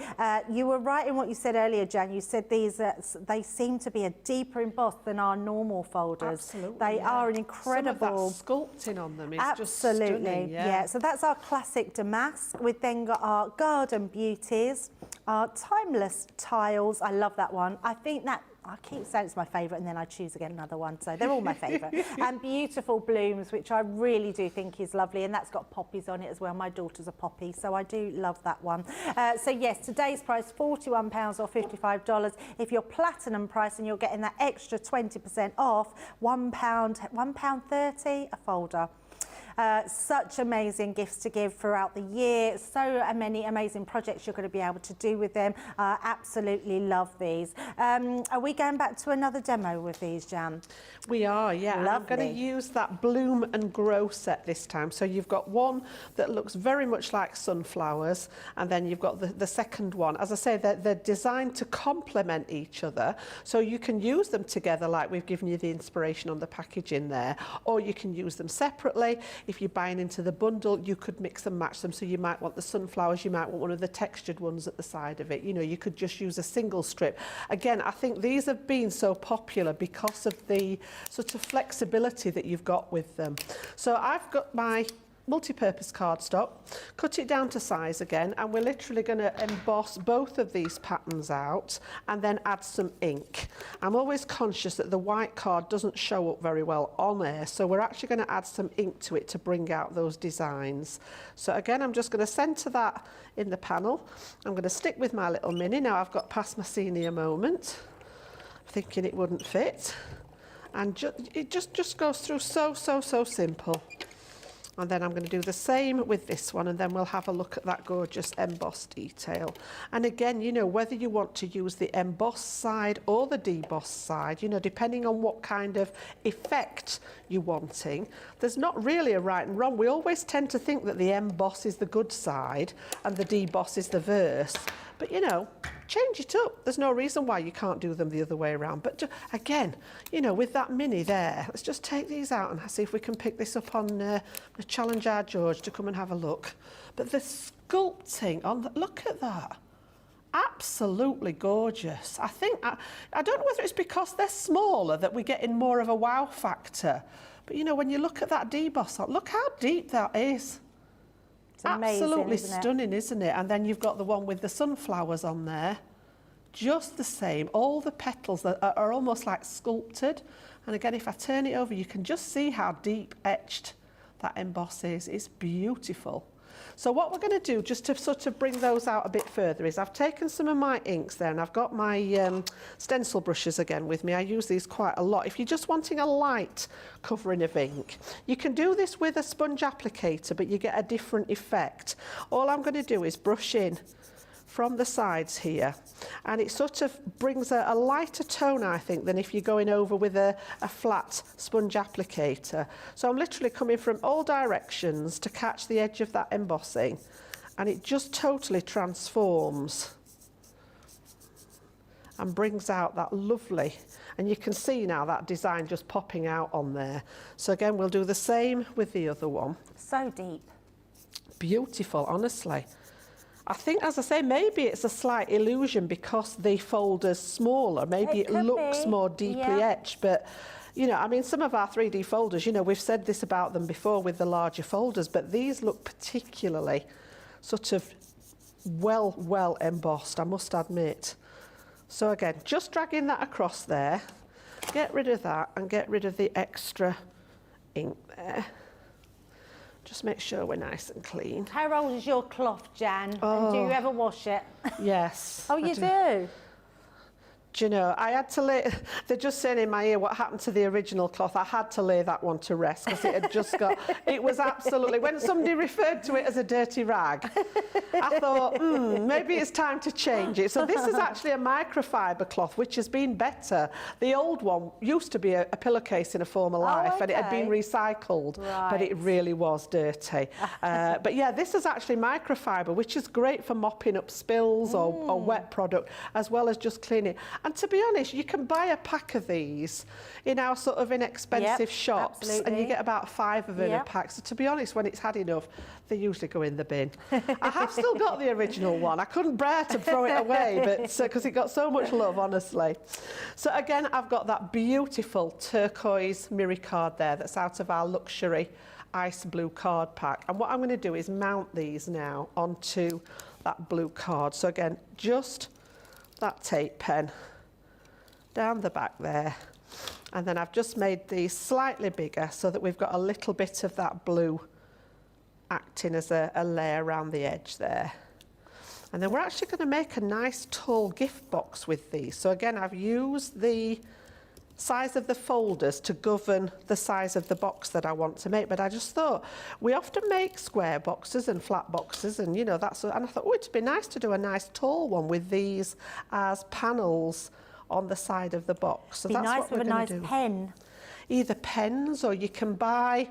you were right in what you said earlier, Jan. You said these they seem to be a deeper emboss than our normal folders. Absolutely, they are an incredible. Some of that sculpting on them is just absolutely stunning. yeah. So that's our classic damask. We've then got our garden beauties, our timeless tiles. I love that one. I think that. I keep saying it's my favourite and then I choose again another one, so they're all my favourite. And beautiful blooms, which I really do think is lovely, and that's got poppies on it as well. My daughter's a poppy, so I do love that one. So yes, today's price, £41 or $55. If you're platinum price and you're getting that extra 20% off, £1.30 a folder. Such amazing gifts to give throughout the year. So many amazing projects you're going to be able to do with them. Absolutely love these. Are we going back to another demo with these, Jan? We are, yeah. And I'm going to use that Bloom and Grow set this time. So you've got one that looks very much like sunflowers, and then you've got the second one. As I say, they're designed to complement each other, so you can use them together like we've given you the inspiration on the packaging there, or you can use them separately. If you're buying into the bundle, you could mix and match them. So you might want the sunflowers, you might want one of the textured ones at the side of it. You know, you could just use a single strip. Again, I think these have been so popular because of the sort of flexibility that you've got with them. So I've got my multi-purpose cardstock, cut it down to size again, and we're literally going to emboss both of these patterns out and then add some ink. I'm always conscious that the white card doesn't show up very well on there, so we're actually going to add some ink to it to bring out those designs. So again, I'm just going to centre that in the panel. I'm going to stick with my little mini. Now I've got past my senior moment, thinking it wouldn't fit, and it just goes through so simple. And then I'm going to do the same with this one, and then we'll have a look at that gorgeous embossed detail. And again, you know, whether you want to use the embossed side or the debossed side, you know, depending on what kind of effect you're wanting, there's not really a right and wrong. We always tend to think that the emboss is the good side and the deboss is the verse. But, you know, change it up. There's no reason why you can't do them the other way around. But again, you know, with that mini there, let's just take these out and see if we can pick this up on the challenge our George to come and have a look. But the sculpting on look at that. Absolutely gorgeous. I think, I don't know whether it's because they're smaller that we're getting more of a wow factor. But, you know, when you look at that deboss, look how deep that is. It's amazing, absolutely isn't it? stunning, isn't it? And then you've got the one with the sunflowers on there. Just the same. All the petals that are almost like sculpted. And again, if I turn it over, you can just see how deep etched that emboss is. It's beautiful. So what we're going to do, just to sort of bring those out a bit further, is I've taken some of my inks there, and I've got my stencil brushes again with me. I use these quite a lot. If you're just wanting a light covering of ink, you can do this with a sponge applicator, but you get a different effect. All I'm going to do is brush in from the sides here, and it sort of brings a lighter tone, I think, than if you're going over with a flat sponge applicator. So I'm literally coming from all directions to catch the edge of that embossing, and it just totally transforms and brings out that lovely, and you can see now that design just popping out on there. So again, we'll do the same with the other one. So deep. Beautiful, honestly. I think, as I say, maybe it's a slight illusion because the folder's smaller. Maybe it looks more deeply etched, but, you know, I mean, some of our 3D folders, you know, we've said this about them before with the larger folders, but these look particularly sort of well embossed, I must admit. So again, just dragging that across there, get rid of that and get rid of the extra ink there. Just make sure we're nice and clean. How old is your cloth, Jan? Oh. And do you ever wash it? Yes. Oh, you do? Do you know, I had to lay, they're just saying in my ear what happened to the original cloth. I had to lay that one to rest because it had just got, it was absolutely, when somebody referred to it as a dirty rag, I thought, maybe it's time to change it. So this is actually a microfiber cloth, which has been better. The old one used to be a pillowcase in a former life, and it had been recycled, but it really was dirty. But yeah, this is actually microfiber, which is great for mopping up spills or wet product, as well as just cleaning. And to be honest, you can buy a pack of these in our sort of inexpensive shops, and you get about 5 of them in a pack. So to be honest, when it's had enough, they usually go in the bin. I have still got the original one. I couldn't bear to throw it away, but because it got so much love, honestly. So again, I've got that beautiful turquoise mirror card there that's out of our luxury ice blue card pack. And what I'm going to do is mount these now onto that blue card. So again, just that tape pen down the back there, and then I've just made these slightly bigger so that we've got a little bit of that blue acting as a layer around the edge there. And then we're actually going to make a nice tall gift box with these. So again, I've used the size of the folders to govern the size of the box that I want to make, but I just thought we often make square boxes and flat boxes, and you know that's, and I thought, oh, it'd be nice to do a nice tall one with these as panels on the side of the box. So that's what we're going to do. Be nice with a nice pen. Either pens, or you can buy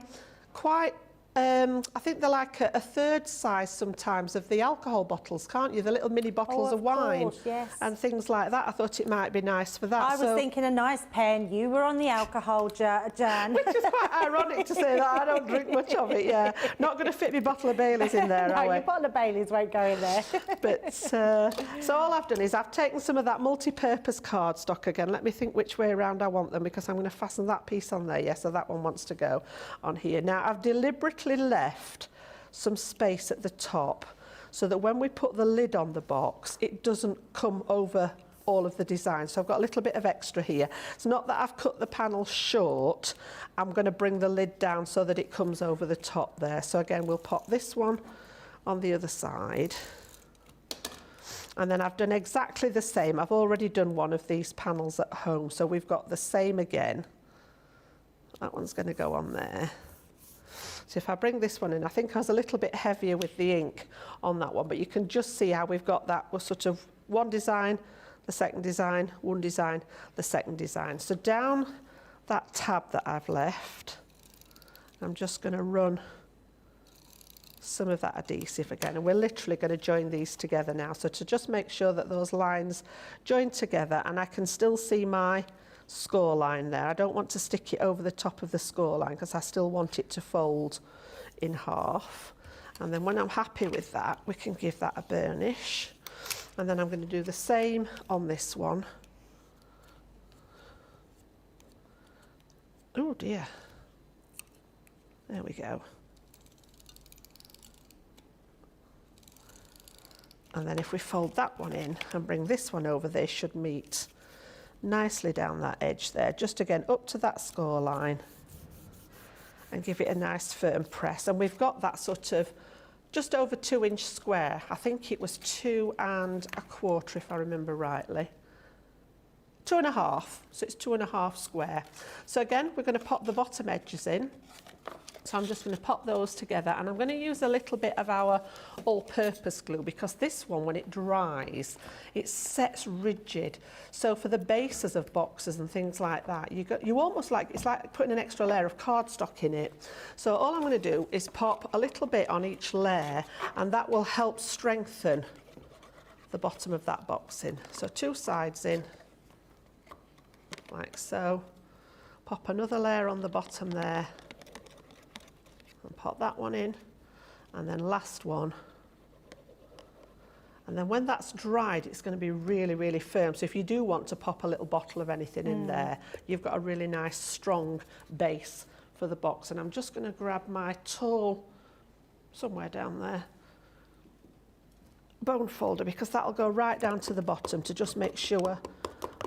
quite I think they're like a third size sometimes of the alcohol bottles, can't you? The little mini bottles of wine, course, yes. and things like that. I thought it might be nice for that. I was thinking a nice pen. You were on the alcohol, Jan. Which is quite ironic to say that. I don't drink much of it, yeah. Not going to fit my bottle of Baileys in there, are we? No, your bottle of Baileys won't go in there. But, so all I've done is I've taken some of that multi-purpose cardstock again. Let me think which way around I want them, because I'm going to fasten that piece on there. Yeah, so that one wants to go on here. Now, I've deliberately left some space at the top so that when we put the lid on the box, it doesn't come over all of the design. So I've got a little bit of extra here. It's not that I've cut the panel short. I'm going to bring the lid down so that it comes over the top there. So again, we'll pop this one on the other side. And then I've done exactly the same. I've already done one of these panels at home. So we've got the same again. That one's going to go on there. So if I bring this one in, I think I was a little bit heavier with the ink on that one, but you can just see how we've got that was sort of one design, the second design, one design, the second design. So down that tab that I've left, I'm just going to run some of that adhesive again, and we're literally going to join these together now. So to just make sure that those lines join together, and I can still see my score line there. I don't want to stick it over the top of the score line because I still want it to fold in half. And then when I'm happy with that, we can give that a burnish. And then I'm going to do the same on this one. Oh dear. There we go. And then if we fold that one in and bring this one over, they should meet nicely down that edge there. Just again up to that score line and give it a nice firm press. And we've got that sort of just over 2-inch square. I think it was 2 1/4 if I remember rightly. 2 1/2, so it's 2 1/2 square. So again, we're going to pop the bottom edges in. So I'm just going to pop those together, and I'm going to use a little bit of our all-purpose glue because this one, when it dries, it sets rigid. So for the bases of boxes and things like that, you almost like, it's like putting an extra layer of cardstock in it. So all I'm going to do is pop a little bit on each layer, and that will help strengthen the bottom of that box in. So 2 sides in, like so. Pop another layer on the bottom there. And pop that one in, and then last one. And then when that's dried, it's going to be really, really firm. So if you do want to pop a little bottle of anything in there, you've got a really nice, strong base for the box. And I'm just going to grab my tall, somewhere down there, bone folder, because that'll go right down to the bottom to just make sure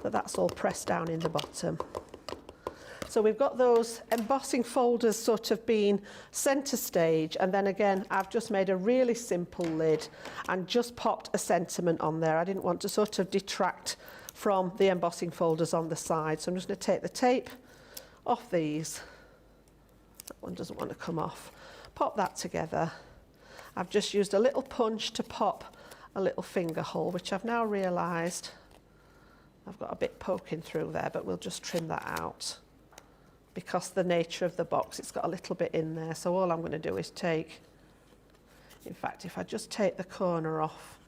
that that's all pressed down in the bottom. So we've got those embossing folders sort of being centre stage, and then again I've just made a really simple lid and just popped a sentiment on there. I didn't want to sort of detract from the embossing folders on the side, so I'm just going to take the tape off these. That one doesn't want to come off. Pop that together. I've just used a little punch to pop a little finger hole, which I've now realised I've got a bit poking through there, but we'll just trim that out. Because the nature of the box, it's got a little bit in there. So all I'm going to do is take, in fact, if I just take the corner off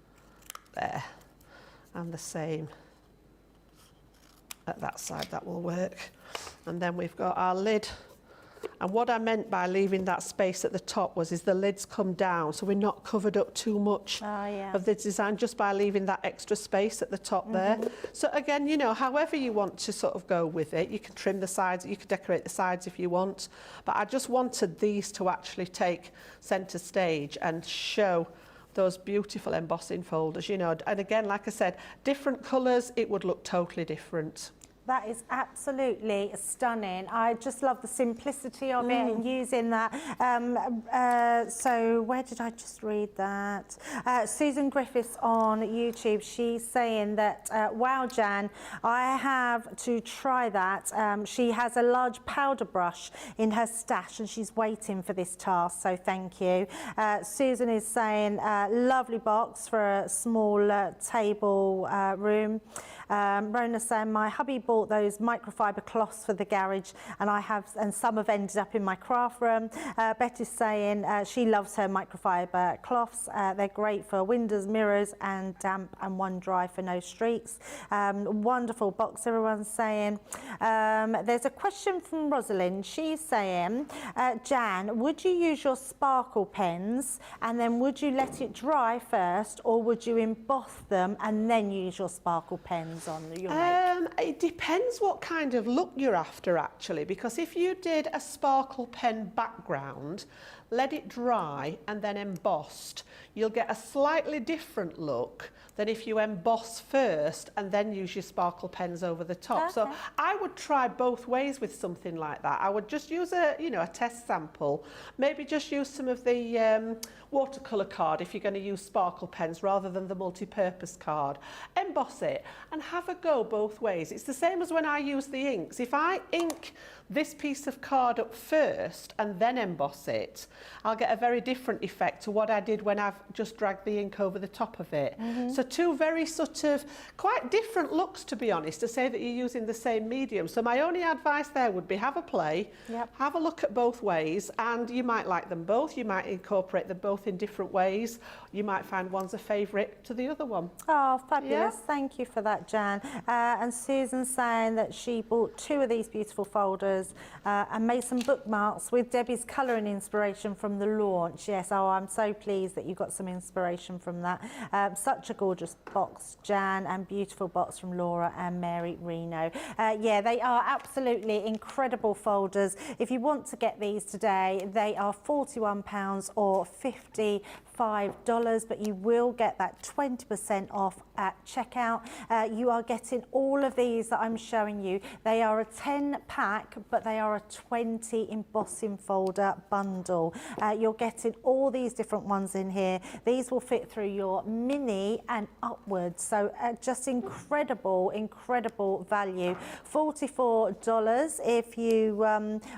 there, and the same at that side, that will work. And then we've got our lid. And what I meant by leaving that space at the top is the lids come down, so we're not covered up too much of the design, just by leaving that extra space at the top there. So again, you know, however you want to sort of go with it, you can trim the sides, you can decorate the sides if you want, but I just wanted these to actually take centre stage and show those beautiful embossing folders, you know. And again, like I said, different colours, it would look totally different. That is absolutely stunning. I just love the simplicity of it and using that. So where did I just read that? Susan Griffiths on YouTube, she's saying that, wow, Jan, I have to try that. She has a large powder brush in her stash and she's waiting for this task, so thank you. Susan is saying, lovely box for a small table room. Rona saying, my hubby bought those microfiber cloths for the garage, and some have ended up in my craft room. Betty's saying she loves her microfiber cloths. They're great for windows, mirrors, and damp, and one dry for no streaks. Wonderful box, everyone's saying. There's a question from Rosalind. She's saying, Jan, would you use your sparkle pens and then would you let it dry first, or would you emboss them and then use your sparkle pens on your make? It depends what kind of look you're after, actually, because if you did a sparkle pen background, let it dry and then embossed, you'll get a slightly different look than if you emboss first and then use your sparkle pens over the top. Okay. So I would try both ways with something like that. I would just use a test sample, maybe just use some of the watercolour card if you're going to use sparkle pens rather than the multi-purpose card. Emboss it and have a go both ways. It's the same as when I use the inks. If I ink this piece of card up first and then emboss it, I'll get a very different effect to what I did when I've just dragged the ink over the top of it. So two very sort of quite different looks, to be honest, to say that you're using the same medium. So my only advice there would be have a play, have a look at both ways, and you might like them both. You might incorporate them both in different ways. You might find one's a favourite to the other one. Oh, fabulous. Yeah. Thank you for that, Jan. And Susan's saying that she bought 2 of these beautiful folders and made some bookmarks with Debbie's colouring inspiration from the launch. Yes, oh, I'm so pleased that you got some inspiration from that. Such a gorgeous box, Jan, and beautiful box from Laura and Mary Reno. Yeah, they are absolutely incredible folders. If you want to get these today, they are £41 or $55, but you will get that 20% off at checkout. You are getting all of these that I'm showing you. They are a 10 pack, but they are a 20 embossing folder bundle. You're getting all these different ones in here. These will fit through your mini and upwards. So just incredible, incredible value. $44 if you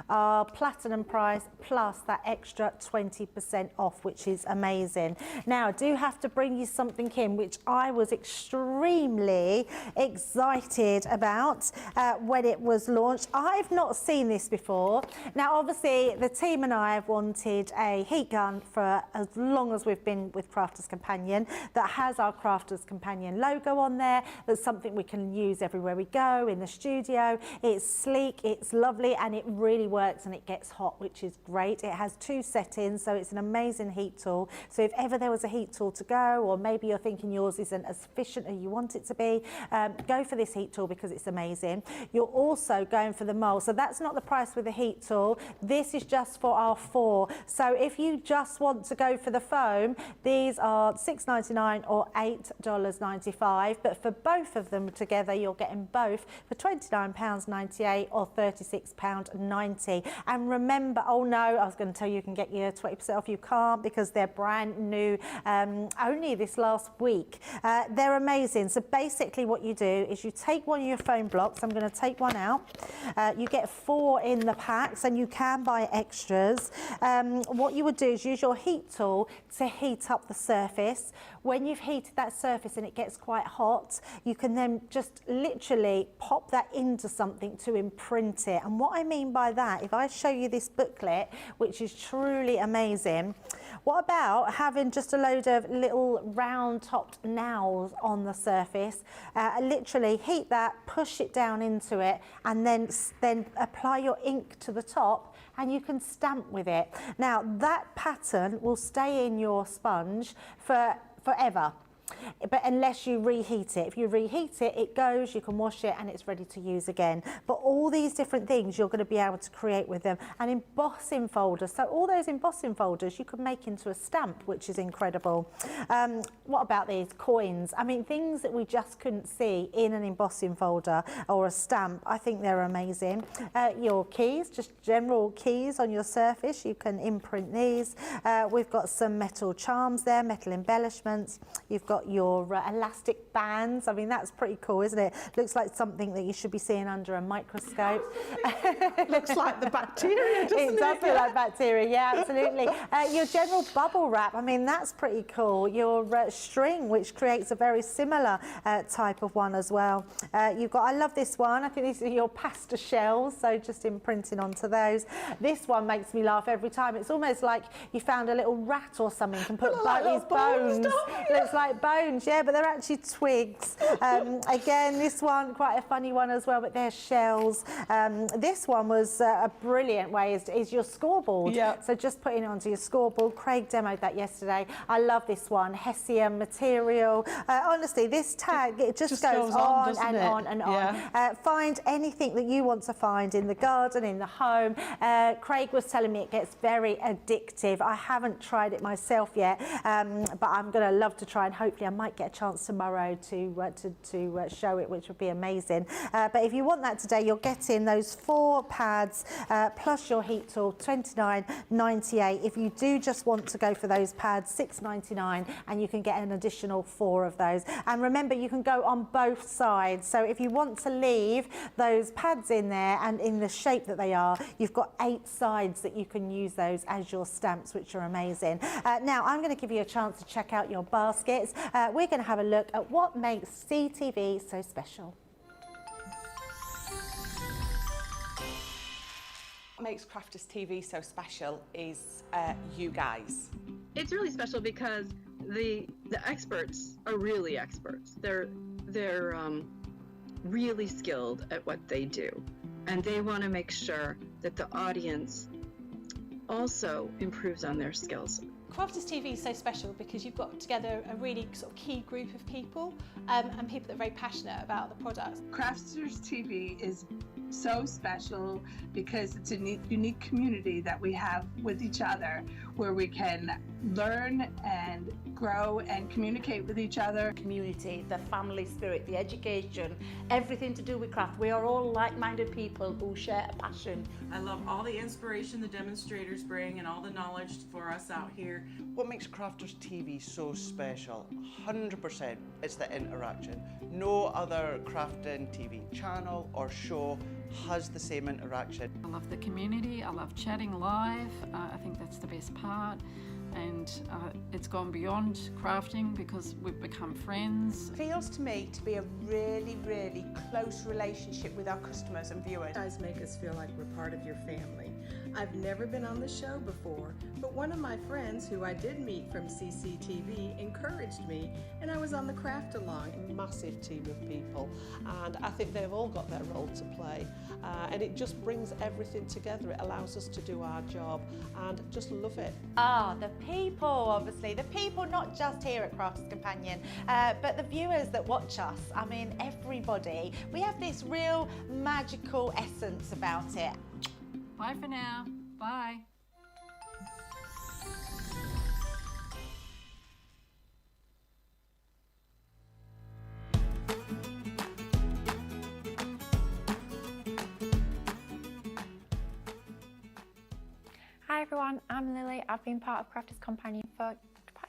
are platinum price plus that extra 20% off, which is amazing. Now, I do have to bring you something in which I was extremely excited about when it was launched. I've not seen this before. Now, obviously, the team and I have wanted a heat gun for as long as we've been with Crafters Companion that has our Crafters Companion logo on there. That's something we can use everywhere we go in the studio. It's sleek, it's lovely, and it really works, and it gets hot, which is great. It has 2 settings, so it's an amazing heat tool. So if ever there was a heat tool to go, or maybe you're thinking yours isn't as efficient as you want it to be, go for this heat tool because it's amazing. You're also going for the mold, so that's not the price with the heat tool. This is just for our 4. So if you just want to go for the foam, these are $6.99 or $8.95, but for both of them together, you're getting both for £29.98 or £36.90. And remember, oh no, I was going to tell you can get your 20% off. You can't because they're brand new, only this last week. They're amazing. So basically what you do is you take one of your foam blocks. I'm going to take one out. You get 4 in the packs, and you can buy extras. What you would do is use your heat tool to heat up the surface. When you've heated that surface and it gets quite hot, you can then just literally pop that into something to imprint it. And what I mean by that, if I show you this booklet, which is truly amazing, what about having just a load of little round topped nails on the surface? Literally heat that, push it down into it, and then apply your ink to the top, and you can stamp with it. Now that pattern will stay in your sponge for forever. But unless you reheat it. If you reheat it, it goes, you can wash it, and it's ready to use again. But all these different things you're going to be able to create with them. And embossing folders, so all those embossing folders you could make into a stamp, which is incredible. What about these coins? I mean, things that we just couldn't see in an embossing folder or a stamp. I think they're amazing. Your keys, just general keys on your surface, you can imprint these. We've got some metal charms there, metal embellishments. You've got your elastic bands. I mean, that's pretty cool, isn't it? Looks like something that you should be seeing under a microscope. Looks like the bacteria, doesn't it? It does look like bacteria, yeah, absolutely. Your general bubble wrap, I mean, that's pretty cool. Your string, which creates a very similar type of one as well. You've got, I love this one. I think these are your pasta shells, so just imprinting onto those. This one makes me laugh every time. It's almost like you found a little rat or something and put these bones. Looks like bones. cones, yeah, but they're actually twigs. Again, this one, quite a funny one as well, but they're shells. This one was a brilliant way, is your scoreboard. Yeah. So just putting it onto your scoreboard. Craig demoed that yesterday. I love this one, Hessian material. Honestly, this tag, it just goes on and on and on. Yeah. Find anything that you want to find in the garden, in the home. Craig was telling me it gets very addictive. I haven't tried it myself yet, but I'm going to love to try, and hopefully I might get a chance tomorrow to show it, which would be amazing. But if you want that today, you're getting those 4 pads plus your heat tool, $29.98. If you do just want to go for those pads, $6.99, and you can get an additional 4 of those. And remember, you can go on both sides. So if you want to leave those pads in there and in the shape that they are, you've got 8 sides that you can use those as your stamps, which are amazing. Now, I'm going to give you a chance to check out your baskets. We're going to have a look at what makes CTV so special. What makes Crafters TV so special is you guys. It's really special because the experts are really experts. They're really skilled at what they do, and they want to make sure that the audience also improves on their skills. Crafters TV is so special because you've got together a really sort of key group of people and people that are very passionate about the products. Crafters TV is so special because it's a unique community that we have with each other, where we can learn and grow and communicate with each other. Community, the family spirit, the education, everything to do with craft. We are all like-minded people who share a passion. I love all the inspiration the demonstrators bring and all the knowledge for us out here. What makes Crafters TV so special? 100% it's the interaction. No other crafting TV channel or show has the same interaction. I love the community, I love chatting live, I think that's the best part. And it's gone beyond crafting because we've become friends. Feels to me to be a really, really close relationship with our customers and viewers. You guys make us feel like we're part of your family. I've never been on the show before, but one of my friends who I did meet from CCTV encouraged me, and I was on the craft along. A massive team of people, and I think they've all got their role to play, and it just brings everything together. It allows us to do our job and just love it. The people, obviously. The people not just here at Crafters Companion, but the viewers that watch us. I mean, everybody. We have this real magical essence about it. Bye for now. Bye. Hi everyone, I'm Lily. I've been part of Crafters Companion for about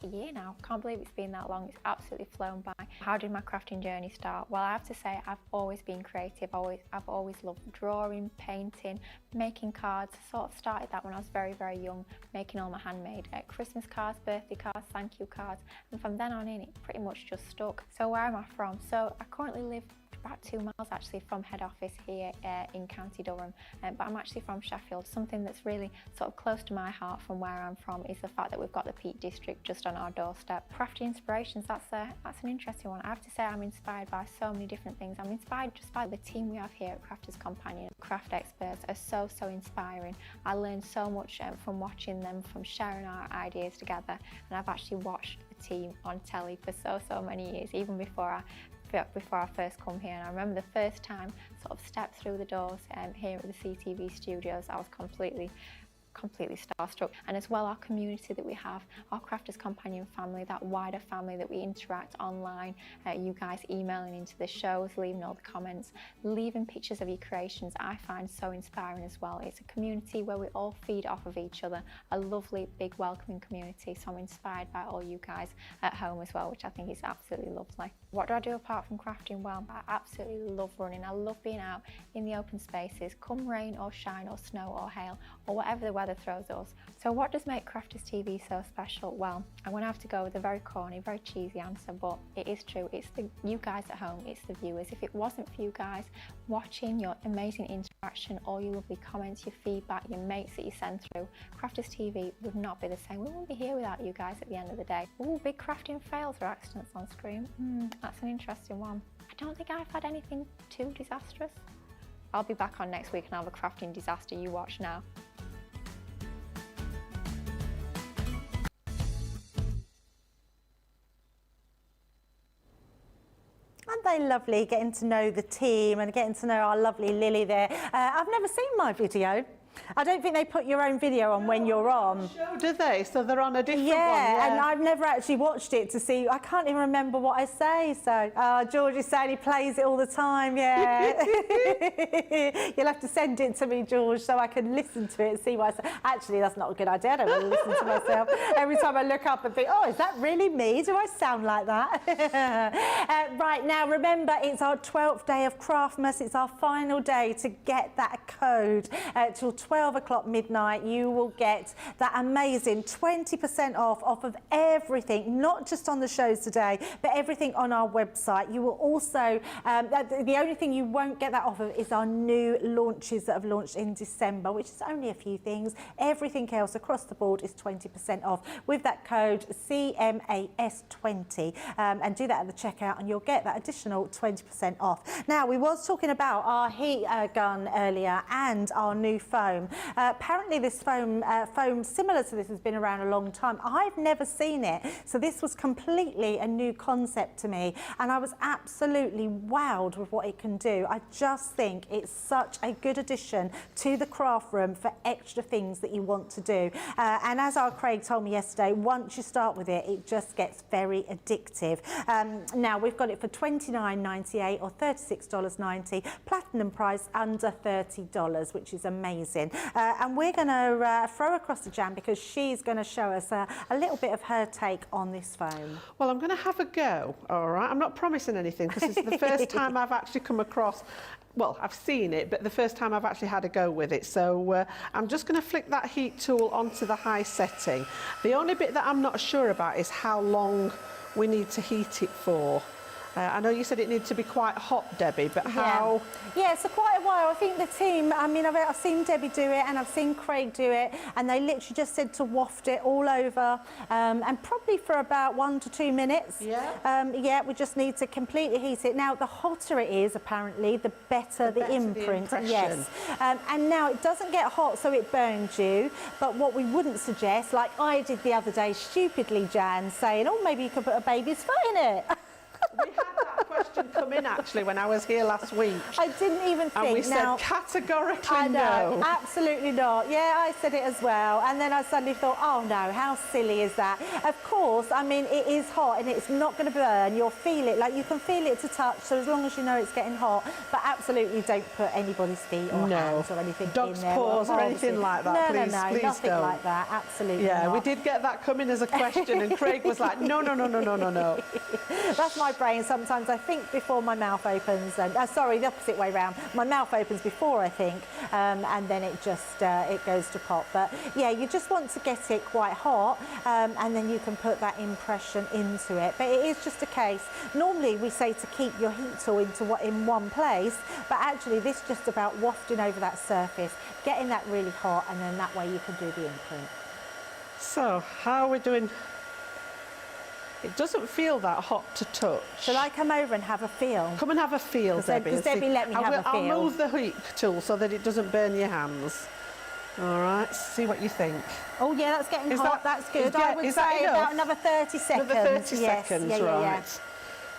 a year now. Can't believe it's been that long. It's absolutely flown by. How did my crafting journey start? Well, I have to say I've always been creative. I've always loved drawing, painting, making cards. I sort of started that when I was very, very young, making all my handmade Christmas cards, birthday cards, thank you cards, and from then on in it pretty much just stuck. So where am I from? So I currently live about 2 miles actually from head office here in County Durham, but I'm actually from Sheffield. Something that's really sort of close to my heart from where I'm from is the fact that we've got the Peak District just on our doorstep. Crafty inspirations, that's an interesting one. I have to say I'm inspired by so many different things. I'm inspired just by the team we have here at Crafters Companion. Craft experts are so inspiring. I learned so much from watching them, from sharing our ideas together, and I've actually watched the team on telly for so many years, even before I first come here. And I remember the first time sort of stepped through the doors here at the CTV studios, I was completely starstruck. And as well, our community that we have, our Crafters Companion family, that wider family that we interact online, you guys emailing into the shows, leaving all the comments, leaving pictures of your creations, I find so inspiring as well. It's a community where we all feed off of each other, a lovely, big, welcoming community. So I'm inspired by all you guys at home as well, which I think is absolutely lovely. What do I do apart from crafting? Well, I absolutely love running. I love being out in the open spaces, come rain or shine or snow or hail or whatever the weather weather throws us. So what does make Crafters TV so special? Well, I'm going to have to go with a very corny, very cheesy answer, but it is true. It's you guys at home, it's the viewers. If it wasn't for you guys watching, your amazing interaction, all your lovely comments, your feedback, your mates that you send through, Crafters TV would not be the same. We wouldn't be here without you guys at the end of the day. Ooh, big crafting fails or accidents on screen. That's an interesting one. I don't think I've had anything too disastrous. I'll be back on next week and I'll have a crafting disaster you watch now. Aren't they lovely, getting to know the team and getting to know our lovely Lily there. I've never seen my video. I don't think they put your own video on when you're on. Show, do they? So they're on a different one. Yeah, and I've never actually watched it to see. I can't even remember what I say. So George is saying he plays it all the time. Yeah. You'll have to send it to me, George, so I can listen to it and see what I say. Actually, that's not a good idea. I don't want to listen to myself. Every time I look up and think, oh, is that really me? Do I sound like that? Right, now remember, it's our 12th day of Craftmas. It's our final day to get that code till 12 o'clock midnight. You will get that amazing 20% off of everything, not just on the shows today, but everything on our website. You will also, the only thing you won't get that off of is our new launches that have launched in December, which is only a few things. Everything else across the board is 20% off with that code CMAS20, and do that at the checkout and you'll get that additional 20% off. Now, we was talking about our heat gun earlier and our new foam. Apparently this foam similar to this has been around a long time. I've never seen it, so this was completely a new concept to me and I was absolutely wowed with what it can do. I just think it's such a good addition to the craft room for extra things that you want to do, and as our Craig told me yesterday, once you start with it, it just gets very addictive. Now we've got it for $29.98 or $36.90, platinum price under $30, which is amazing. And we're going to throw across to Jan because she's going to show us a little bit of her take on this foam. Well, I'm going to have a go, all right? I'm not promising anything because it's the first time I've actually come across, well, I've seen it, but the first time I've actually had a go with it. So I'm just going to flick that heat tool onto the high setting. The only bit that I'm not sure about is how long we need to heat it for. I know you said it needed to be quite hot, Debbie, but how? Yeah, so quite a while. I think the team, I mean, I've seen Debbie do it and I've seen Craig do it, and they literally just said to waft it all over, and probably for about 1 to 2 minutes. Yeah. Yeah, we just need to completely heat it. Now, the hotter it is, apparently, the better the imprint. Yes. And now it doesn't get hot, so it burns you. But what we wouldn't suggest, like I did the other day, stupidly, Jan, saying, oh, maybe you could put a baby's foot in it. We had that question come in actually when I was here last week. I didn't even think. And we said categorically I know, no. Absolutely not. Yeah, I said it as well. And then I suddenly thought, oh no, how silly is that? Of course, I mean, it is hot and it's not going to burn. You'll feel it, like you can feel it to touch, so as long as you know it's getting hot. But absolutely don't put anybody's feet or hands or anything Dog's in there. paws or anything like that, no, please, no, please nothing don't. like that, absolutely Yeah, not. we did get that coming as a question and Craig was like, no, no, no, no, no, no, no. That's my brain. Sometimes I think before my mouth opens, and sorry, the opposite way round. My mouth opens before I think, and then it just it goes to pop. But yeah, you just want to get it quite hot, and then you can put that impression into it. But it is just a case. Normally we say to keep your heat tool in one place, but actually this is just about wafting over that surface, getting that really hot, and then that way you can do the imprint. So how are we doing? It doesn't feel that hot to touch. Shall I come over and have a feel? Come and have a feel, Debbie. Because Debbie let me have a feel. I'll move the heat tool so that it doesn't burn your hands. All right, see what you think. Oh yeah, that's getting hot. That's good. I would is say that about another 30 seconds. Another 30 yes. seconds, yeah, right.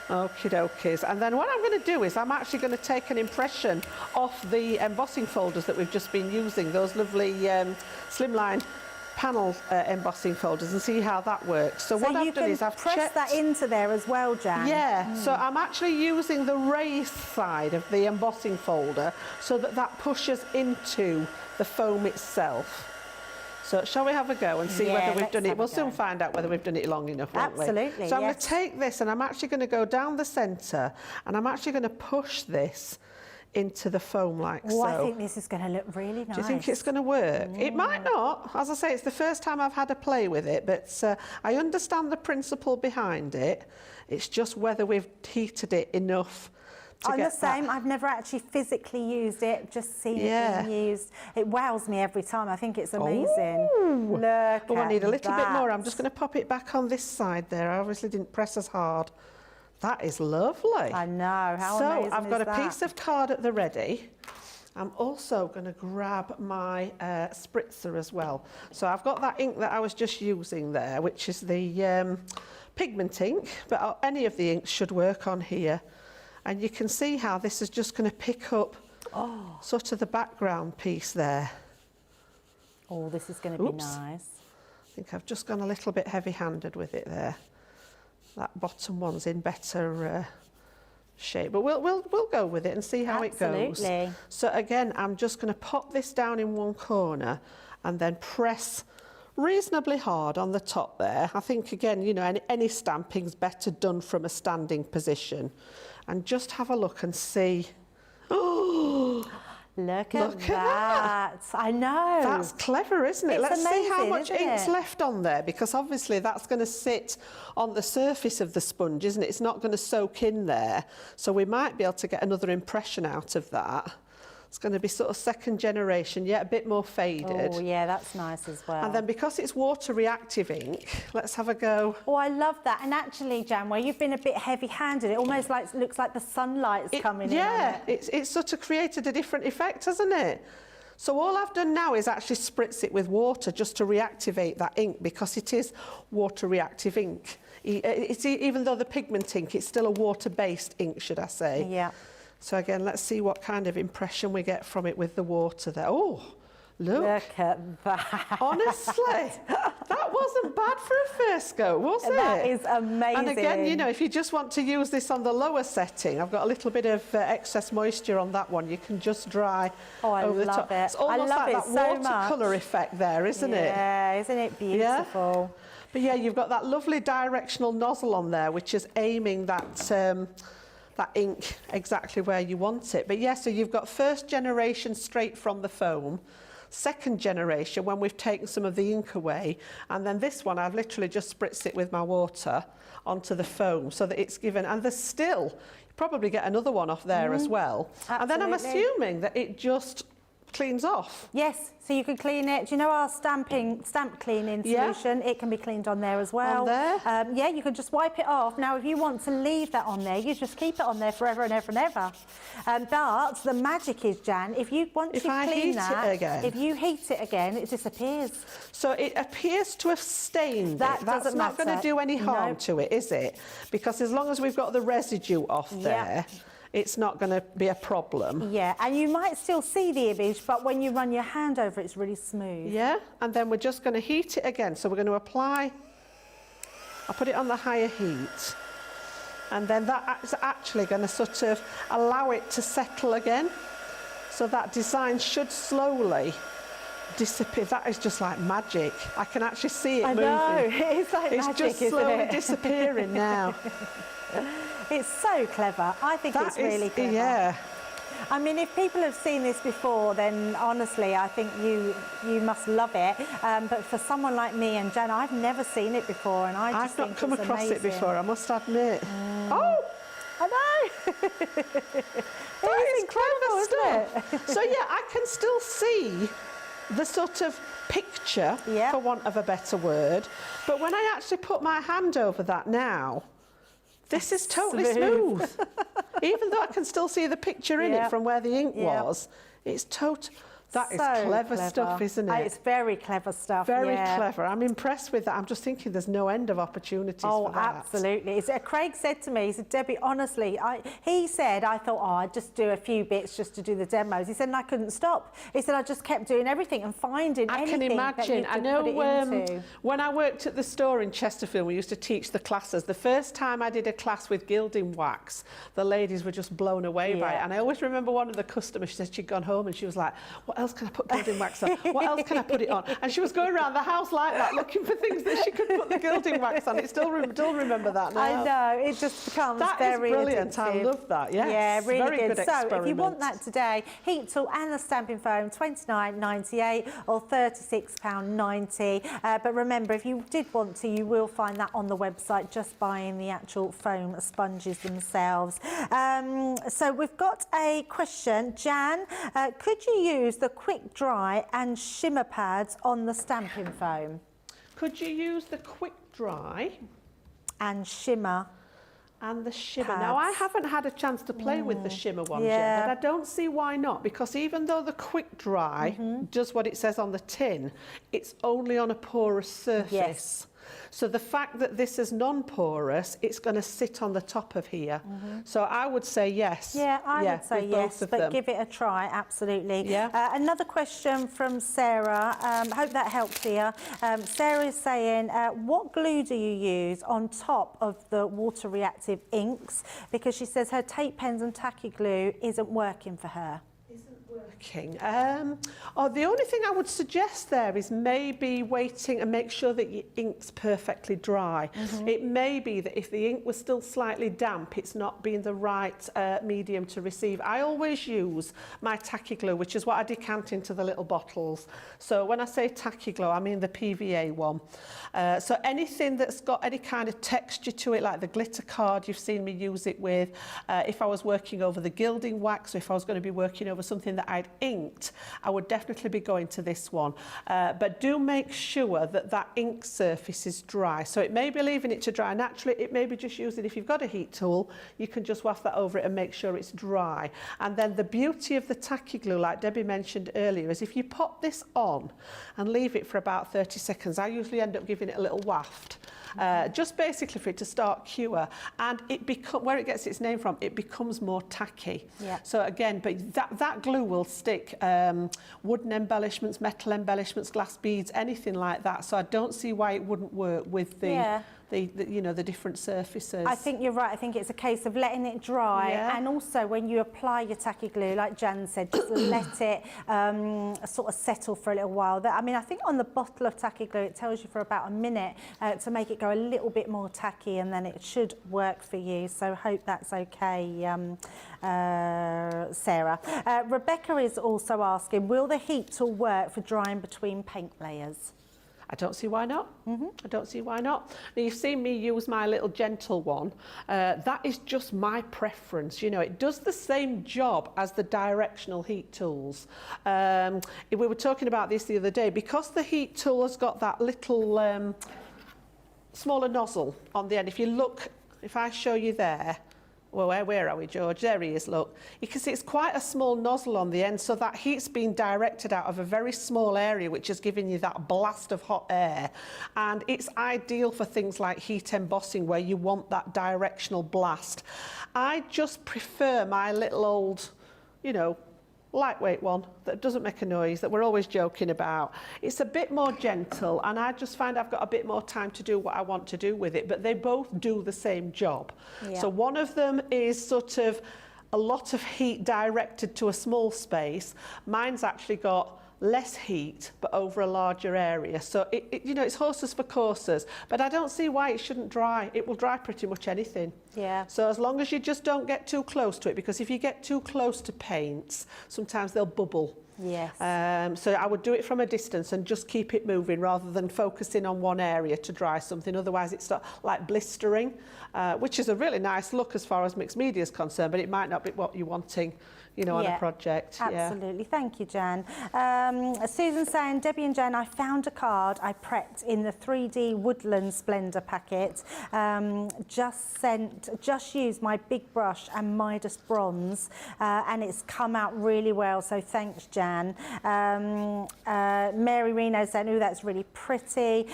Okie dokies. And then what I'm going to do is I'm actually going to take an impression off the embossing folders that we've just been using, those lovely slimline panel embossing folders, and see how that works. So what I've done is I've pressed checked that into there as well, Jan. Yeah, so I'm actually using the raised side of the embossing folder so that that pushes into the foam itself. So shall we have a go and see whether we've done it? We'll soon find out whether we've done it long enough, won't we? Absolutely, So I'm going to take this and I'm actually going to go down the centre and I'm actually going to push this into the foam like so. Oh, I think this is going to look really nice. Do you think it's going to work? It might not. As I say, it's the first time I've had a play with it, but I understand the principle behind it. It's just whether we've heated it enough to I'm get the same. I've never actually physically used it, just seen it being used. It wows me every time. I think it's amazing. Ooh. Look at I need a little bit more. that. I'm just going to pop it back on this side there. I obviously didn't press as hard. That is lovely. I know. How amazing So I've got is a that? piece of card at the ready. I'm also going to grab my spritzer as well. So I've got that ink that I was just using there, which is the pigment ink, but any of the inks should work on here. And you can see how this is just going to pick up sort of the background piece there. Oh, this is going to be nice. I think I've just gone a little bit heavy-handed with it there. That bottom one's in better shape, but we'll go with it and see how it goes. So again, I'm just going to pop this down in one corner and then press reasonably hard on the top there. I think again, you know, any stamping's better done from a standing position, and just have a look and see. Oh, Look at that. I know. That's clever, isn't it? It's Let's see how amazing, much isn't ink's it? left on there, because obviously that's going to sit on the surface of the sponge, isn't it? It's not going to soak in there. So we might be able to get another impression out of that. It's going to be sort of second generation, yet a bit more faded. Oh, yeah, that's nice as well. And then because it's water reactive ink, let's have a go. Oh, I love that. And actually, Jan, where you've been a bit heavy-handed, it almost looks like the sunlight's coming in on it. It's sort of created a different effect, hasn't it? So all I've done now is actually spritz it with water just to reactivate that ink, because it is water reactive ink. Even though the pigment ink, it's still a water-based ink, should I say. Yeah. So again, let's see what kind of impression we get from it with the water there. Oh, look. Look at that. Honestly, that wasn't bad for a first go, was it? That is amazing. And again, you know, if you just want to use this on the lower setting, I've got a little bit of excess moisture on that one. You can just dry over the top. It. It's almost like that watercolour effect there, isn't it? Yeah, isn't it beautiful? Yeah? But yeah, you've got that lovely directional nozzle on there, which is aiming that that ink exactly where you want it. But yeah, so you've got first generation straight from the foam, second generation when we've taken some of the ink away, and then this one I've literally just spritzed it with my water onto the foam so that it's given, and there's still, you probably get another one off there as well. Absolutely. And then I'm assuming that it just cleans off. Yes, so you can clean it. Do you know our stamp cleaning solution? It can be cleaned on there as well. On there? Yeah, you can just wipe it off. Now, if you want to leave that on there, you just keep it on there forever and ever and ever. But the magic is, Jan, if you want to clean that, if you heat it again, it disappears. So it appears to have stained that it. That's not going to do any harm to it, is it? Because as long as we've got the residue off there, it's not going to be a problem. Yeah, and you might still see the image, but when you run your hand over it, it's really smooth. Yeah, and then we're just going to heat it again. So we're going to apply, I'll put it on the higher heat, and then that's actually going to sort of allow it to settle again. So that design should slowly disappear. That is just like magic. I can actually see it moving. I know, it's like magic, just slowly isn't it? disappearing now. It's so clever. I think it's really clever. Yeah. I mean, if people have seen this before, then honestly, I think you must love it. But for someone like me and Jan, I've never seen it before, and I've not come across it before, I must admit. Oh! I know! That is clever stuff. So yeah, I can still see the sort of picture, for want of a better word, but when I actually put my hand over that now, this is totally smooth. Even though I can still see the picture in it from where the ink was, it's that is clever stuff, isn't it? It's very clever stuff. Very clever. I'm impressed with that. I'm just thinking there's no end of opportunities for that. Oh, absolutely. Craig said to me, he said, Debbie, honestly, he said, I thought, I'd just do a few bits just to do the demos. He said, and I couldn't stop. He said, I just kept doing everything and finding anything can imagine. that you I could know put it into. When I worked at the store in Chesterfield, we used to teach the classes. The first time I did a class with gilding wax, the ladies were just blown away by it. And I always remember one of the customers, she said she'd gone home and she was like, what else can I put gilding wax on? What else can I put it on? And she was going around the house like that, looking for things that she could put the gilding wax on. It still remember that now. I know, it just becomes very brilliant. addictive. I love that. Yes. Yeah, really very good So experiment. if you want that today, heat tool and the stamping foam, £29.98 or £36.90. But remember, if you did want to, you will find that on the website, just buying the actual foam sponges themselves. So we've got a question. Jan, could you use the quick dry and shimmer pads on the stamping foam? Could you use the quick dry and shimmer? And the shimmer. Pads. Now, I haven't had a chance to play with the shimmer ones yet, but I don't see why not, because even though the quick dry does what it says on the tin, it's only on a porous surface. Yes. So the fact that this is non-porous, it's going to sit on the top of here. So I would say yes. Yeah, I would say yes, but give it a try, absolutely. Yeah. Another question from Sarah. Hope that helps here. Sarah is saying, what glue do you use on top of the water reactive inks? Because she says her tape pens and tacky glue isn't working for her. Working. The only thing I would suggest there is maybe waiting and make sure that your ink's perfectly dry. It may be that if the ink was still slightly damp, it's not being the right medium to receive. I always use my tacky glue, which is what I decant into the little bottles. So when I say tacky glue, I mean the PVA one. So anything that's got any kind of texture to it, like the glitter card you've seen me use it with, if I was working over the gilding wax, or if I was going to be working over something that I'd inked, I would definitely be going to this one. But do make sure that that ink surface is dry. So it may be leaving it to dry naturally, it may be just using, if you've got a heat tool, you can just waft that over it and make sure it's dry. And then the beauty of the tacky glue, like Debbie mentioned earlier, is if you pop this on and leave it for about 30 seconds, I usually end up giving it a little waft. Just basically for it to start cure, and where it gets its name from, it becomes more tacky. So again, but that glue will stick wooden embellishments, metal embellishments, glass beads, anything like that. So I don't see why it wouldn't work with the the different surfaces. I think you're right. I think it's a case of letting it dry, and also when you apply your tacky glue, like Jan said, just let it sort of settle for a little while. I mean, I think on the bottle of tacky glue, it tells you for about a minute to make it go a little bit more tacky, and then it should work for you. So hope that's okay, Sarah. Rebecca is also asking, will the heat tool work for drying between paint layers? I don't see why not. I don't see why not. Now, you've seen me use my little gentle one. That is just my preference. You know, it does the same job as the directional heat tools. We were talking about this the other day. Because the heat tool has got that little smaller nozzle on the end. If I show you there, well, where are we, George? There he is, look. You can see it's quite a small nozzle on the end, so that heat's being directed out of a very small area, which is giving you that blast of hot air. And it's ideal for things like heat embossing, where you want that directional blast. I just prefer my little old, lightweight one that doesn't make a noise, that we're always joking about. It's a bit more gentle, and I just find I've got a bit more time to do what I want to do with it, but they both do the same job. So one of them is sort of a lot of heat directed to a small space. Mine's actually got less heat but over a larger area, so it's horses for courses, but I don't see why it shouldn't dry. It will dry pretty much anything. So as long as you just don't get too close to it, because if you get too close to paints, sometimes they'll bubble. So I would do it from a distance and just keep it moving rather than focusing on one area to dry something. Otherwise it's like blistering, which is a really nice look as far as mixed media is concerned, but it might not be what you're wanting on a project. Absolutely. Thank you, Jan. Susan saying, Debbie and Jan, I found a card I prepped in the 3D Woodland Splendor packet. Just used my big brush and Midas bronze, and it's come out really well, so thanks, Jan. Mary Reno saying, oh, that's really pretty.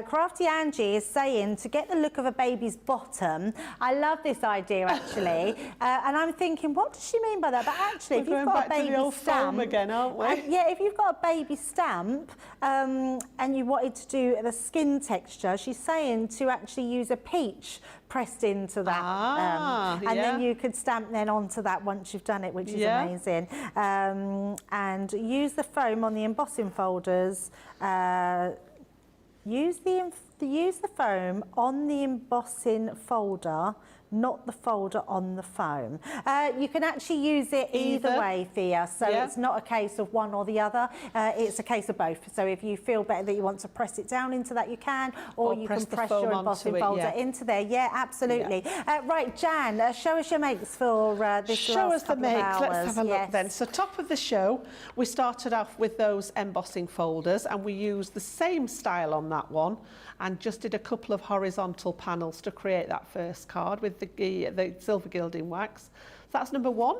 Crafty Angie is saying, to get the look of a baby's bottom. I love this idea, actually. And I'm thinking, what does she mean by that? But actually, if you've got a baby stamp again, aren't we? If you've got a baby stamp and you wanted to do the skin texture, she's saying to actually use a peach pressed into that, and then you could stamp then onto that once you've done it, which is amazing. And and use the foam on the embossing folders. Use the foam on the embossing folder, not the folder on the foam. You can actually use it either way, Thea, so it's not a case of one or the other, it's a case of both. So if you feel better that you want to press it down into that, you can, or you can press your embossing folder into there. Yeah, absolutely. Right, Jan, show us your makes for this last couple of hours. Let's have a look then. So top of the show, we started off with those embossing folders, and we used the same style on that one, and just did a couple of horizontal panels to create that first card with the silver gilding wax. So that's number one.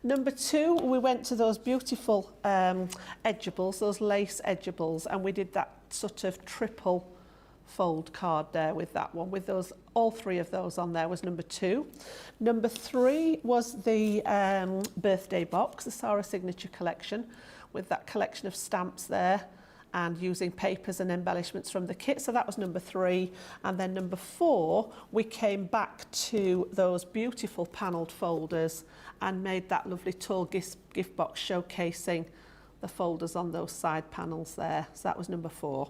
Number two, we went to those beautiful edgeables, those lace edgeables, and we did that sort of triple fold card there with that one, with those, all three of those on there was number two. Number three was the birthday box, the Sara Signature Collection, with that collection of stamps there, and using papers and embellishments from the kit. So that was number three. And then number four, we came back to those beautiful panelled folders and made that lovely tall gift box showcasing the folders on those side panels there. So that was number four.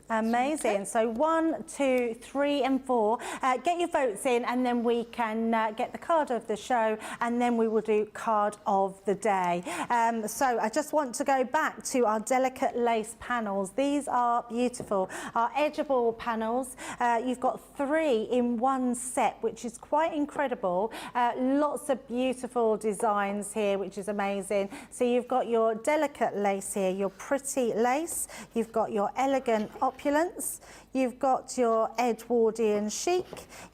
Amazing. Okay. So 1, 2, 3 and 4. Get your votes in, and then we can get the card of the show, and then we will do card of the day. So I just want to go back to our delicate lace panels. These are beautiful. Our edgeable panels, you've got 3 in one set, which is quite incredible. Lots of beautiful designs here, which is amazing. So you've got your delicate lace here, your pretty lace. You've got your elegant opulence, you've got your Edwardian chic,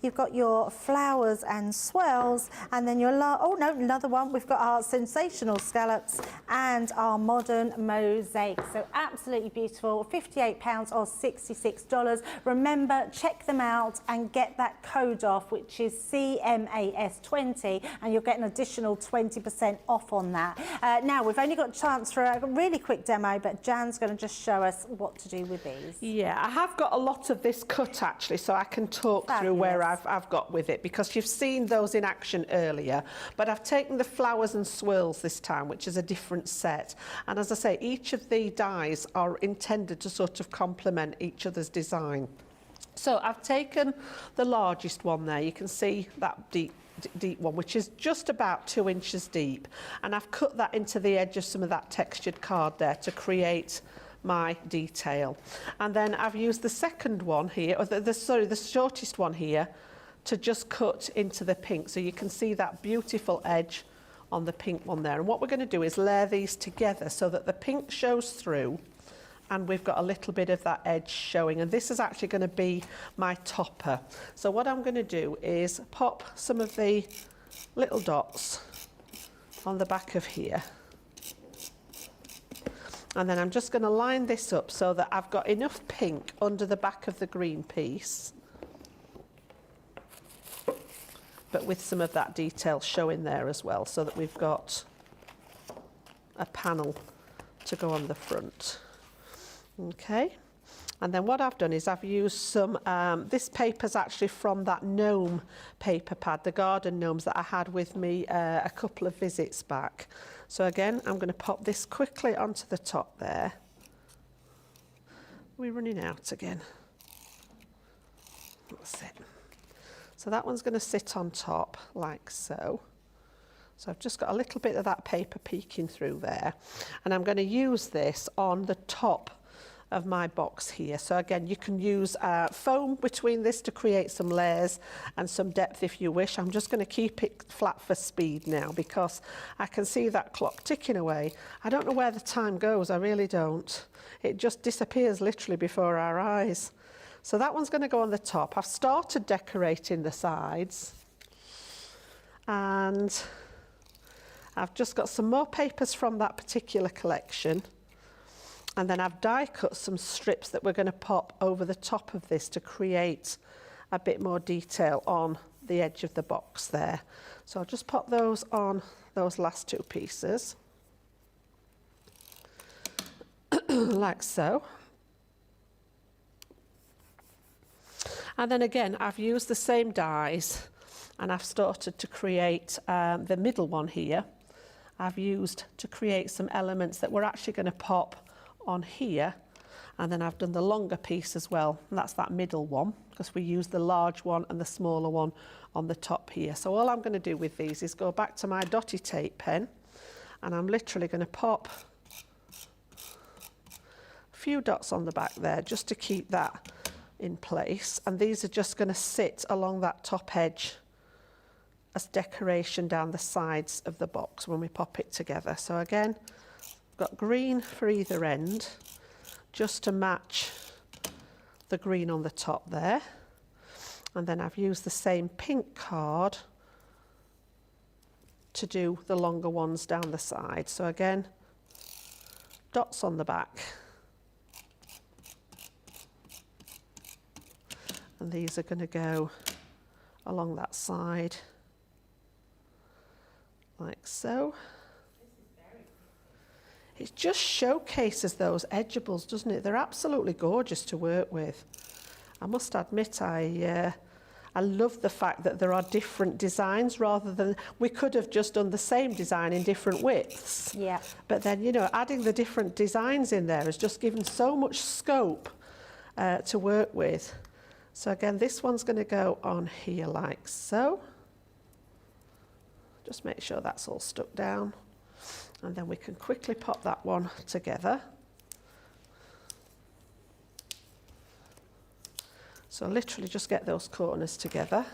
you've got your flowers and swirls, and then your another one, we've got our sensational scallops and our modern mosaic. So absolutely beautiful, £58 or $66. Remember, check them out and get that code off, which is CMAS20, and you'll get an additional 20% off on that. Now, we've only got a chance for a really quick demo, but Jan's going to just show us what to do with these. Yeah, I have got a lot of this cut actually, so I can talk through where I've got with it, because you've seen those in action earlier, but I've taken the flowers and swirls this time, which is a different set. And as I say, each of the dies are intended to sort of complement each other's design. So I've taken the largest one there, you can see that deep one, which is just about 2 inches deep, and I've cut that into the edge of some of that textured card there to create my detail. And then I've used the second one here, or the shortest one here, to just cut into the pink, so you can see that beautiful edge on the pink one there. And what we're going to do is layer these together so that the pink shows through and we've got a little bit of that edge showing, and this is actually going to be my topper. So what I'm going to do is pop some of the little dots on the back of here, and then I'm just going to line this up so that I've got enough pink under the back of the green piece, but with some of that detail showing there as well, so that we've got a panel to go on the front. Okay, and then what I've done is I've used some, this paper's actually from that gnome paper pad, the garden gnomes that I had with me a couple of visits back. So again, I'm going to pop this quickly onto the top there. We're running out again. That's it. So that one's going to sit on top like so. So I've just got a little bit of that paper peeking through there. And I'm going to use this on the top of my box here. So again, you can use foam between this to create some layers and some depth if you wish. I'm just going to keep it flat for speed now, because I can see that clock ticking away. I don't know where the time goes, I really don't. It just disappears literally before our eyes. So that one's going to go on the top. I've started decorating the sides, and I've just got some more papers from that particular collection. And then I've die cut some strips that we're going to pop over the top of this to create a bit more detail on the edge of the box there. So I'll just pop those on those last 2 pieces, like so. And then again, I've used the same dies, and I've started to create the middle one here. I've used to create some elements that we're actually going to pop on here. And then I've done the longer piece as well, and that's that middle one, because we use the large one and the smaller one on the top here. So all I'm going to do with these is go back to my dotty tape pen, and I'm literally going to pop a few dots on the back there just to keep that in place. And these are just going to sit along that top edge as decoration down the sides of the box when we pop it together. So again, I've got green for either end, just to match the green on the top there. And then I've used the same pink card to do the longer ones down the side. So again, dots on the back. And these are going to go along that side, like so. It just showcases those edgeables, doesn't it? They're absolutely gorgeous to work with. I must admit, I love the fact that there are different designs rather than, we could have just done the same design in different widths. Yeah. But then, you know, adding the different designs in there has just given so much scope to work with. So again, this one's going to go on here like so. Just make sure that's all stuck down. And then we can quickly pop that one together. So literally just get those corners together.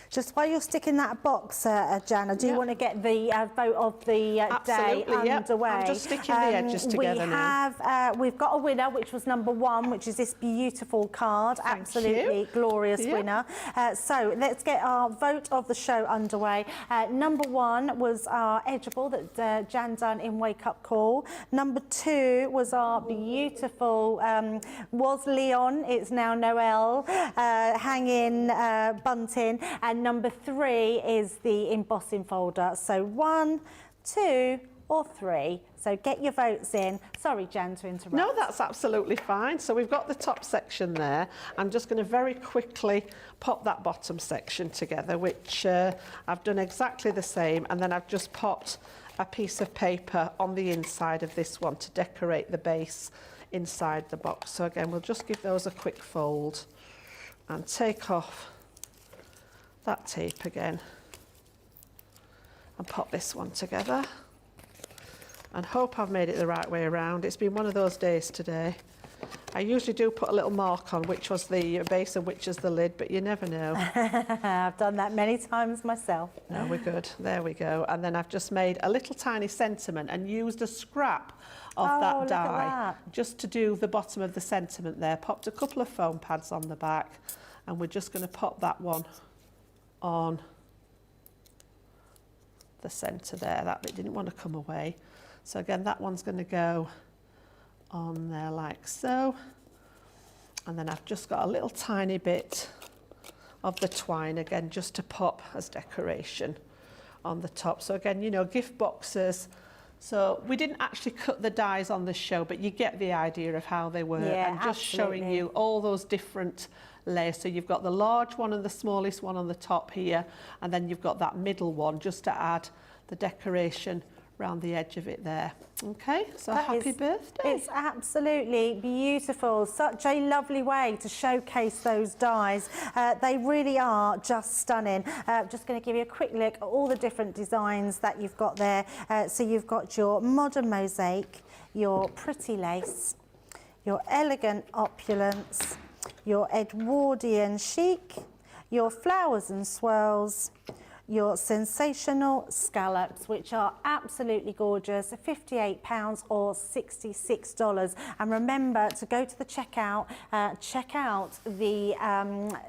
Just while you're sticking that box, Jan, I do want to get the vote of the day underway. I'm just sticking the edges together now. We've got a winner, which was number 1, which is this beautiful card. Absolutely glorious winner. So let's get our vote of the show underway. Number 1 was our edgeable that Jan done in Wake Up Call. Number 2 was our beautiful, was Leon, it's now Noel, hanging bunting. And number 3 is the embossing folder. So 1, 2 or 3. So get your votes in. Sorry, Jan, to interrupt. No, that's absolutely fine. So we've got the top section there. I'm just going to very quickly pop that bottom section together, which I've done exactly the same. And then I've just popped a piece of paper on the inside of this one to decorate the base inside the box. So again, we'll just give those a quick fold and take off that tape again and pop this one together, and hope I've made it the right way around. It's been one of those days today. I usually do put a little mark on which was the base and which is the lid, but you never know. I've done that many times myself. No, we're good. There we go. And then I've just made a little tiny sentiment and used a scrap of that die just to do the bottom of the sentiment there. Popped a couple of foam pads on the back, and we're just going to pop that one on the centre there. That bit didn't want to come away. So again, that one's going to go on there like so. And then I've just got a little tiny bit of the twine again, just to pop as decoration on the top. So again, you know, gift boxes. So we didn't actually cut the dies on the show, but you get the idea of how they work, and just showing you all those different layers. So you've got the large one and the smallest one on the top here, and then you've got that middle one just to add the decoration around the edge of it there. Okay, so happy birthday. It's absolutely beautiful. Such a lovely way to showcase those dies. They really are just stunning. Just going to give you a quick look at all the different designs that you've got there. So you've got your modern mosaic, your pretty lace, your elegant opulence, your Edwardian chic, your flowers and swirls, your sensational scallops, which are absolutely gorgeous, £58 or $66. And remember to go to the checkout, check out the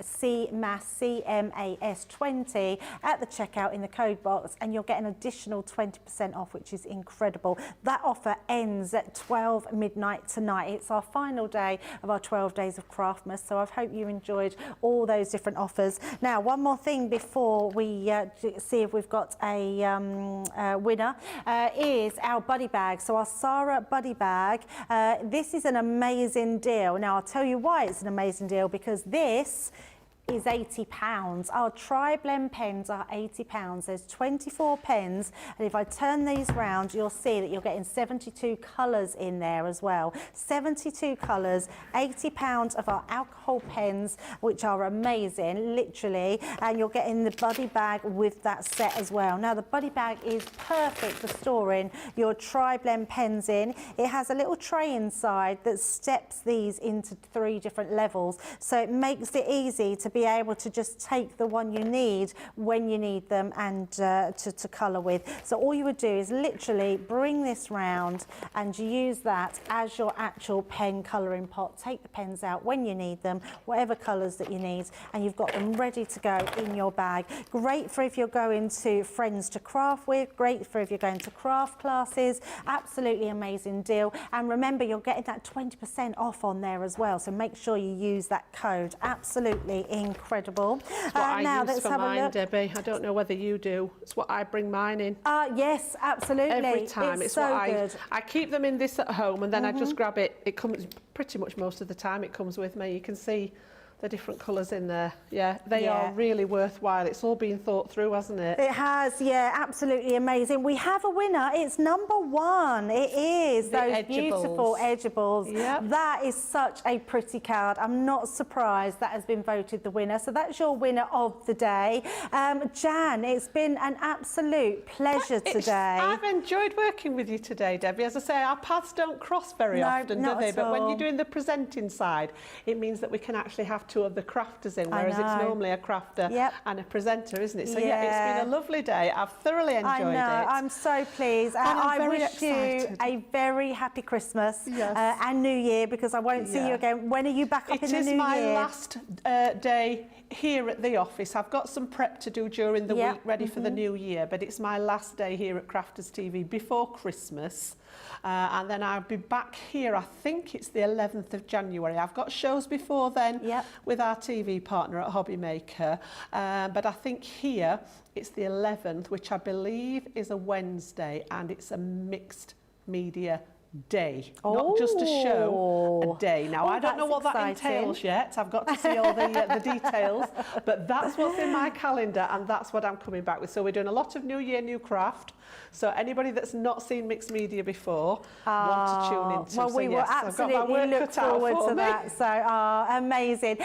CMAS 20 at the checkout in the code box, and you'll get an additional 20% off, which is incredible. That offer ends at 12 midnight tonight. It's our final day of our 12 days of Craftmas, so I hope you enjoyed all those different offers. Now, one more thing before we see if we've got a winner, is our buddy bag. So our Sara buddy bag, this is an amazing deal. Now I'll tell you why it's an amazing deal, because this is £80. Our tri-blend pens are £80. There's 24 pens, and if I turn these round, you'll see that you're getting 72 colours in there as well. 72 colours, £80 of our alcohol pens, which are amazing, literally, and you're getting the buddy bag with that set as well. Now, the buddy bag is perfect for storing your tri-blend pens in. It has a little tray inside that steps these into 3 different levels, so it makes it easy to be able to just take the one you need when you need them and to colour with. So all you would do is literally bring this round and use that as your actual pen colouring pot. Take the pens out when you need them, whatever colours that you need, and you've got them ready to go in your bag. Great for if you're going to friends to craft with, great for if you're going to craft classes. Absolutely amazing deal. And remember, you're getting that 20% off on there as well, so make sure you use that code. Absolutely incredible. It's what I now use let's for have mine, a look. Debbie. I don't know whether you do. It's what I bring mine in. Yes, absolutely. Every time. It's what so good. I keep them in this at home, and then I just grab it. It comes pretty much most of the time. It comes with me. You can see the different colours in there. Yeah, they are really worthwhile. It's all been thought through, hasn't it? It has, yeah, absolutely amazing. We have a winner. It's number 1. It is The those Edgeables. beautiful Edgeables. Yep. That is such a pretty card. I'm not surprised that has been voted the winner. So that's your winner of the day. Jan, it's been an absolute pleasure today. I've enjoyed working with you today, Debbie. As I say, our paths don't cross very often, do not they? at But when all. you're doing the presenting side, it means that we can actually have 2 of the crafters in, whereas it's normally a crafter and a presenter, isn't it? So yeah, it's been a lovely day. I've thoroughly enjoyed I know, it. I'm so pleased. And I'm I very wish excited. you a very happy Christmas Yes. and New Year, because I won't see you again. When are you back up in the new year? It is my last day here at the office. I've got some prep to do during the week, ready for the new year, but it's my last day here at Crafters TV before Christmas. And then I'll be back here, I think it's the 11th of January. I've got shows before then with our TV partner at Hobby Maker. But I think here it's the 11th, which I believe is a Wednesday, and it's a mixed media day, not just a show, a day. Now, I don't know what that entails yet. I've got to see all the details, but that's what's in my calendar, and that's what I'm coming back with. So we're doing a lot of New Year, New Craft. So anybody that's not seen mixed media before, want to tune into. Well, so we will yes, I've got my absolutely work look cut out forward for to me. that. So, amazing.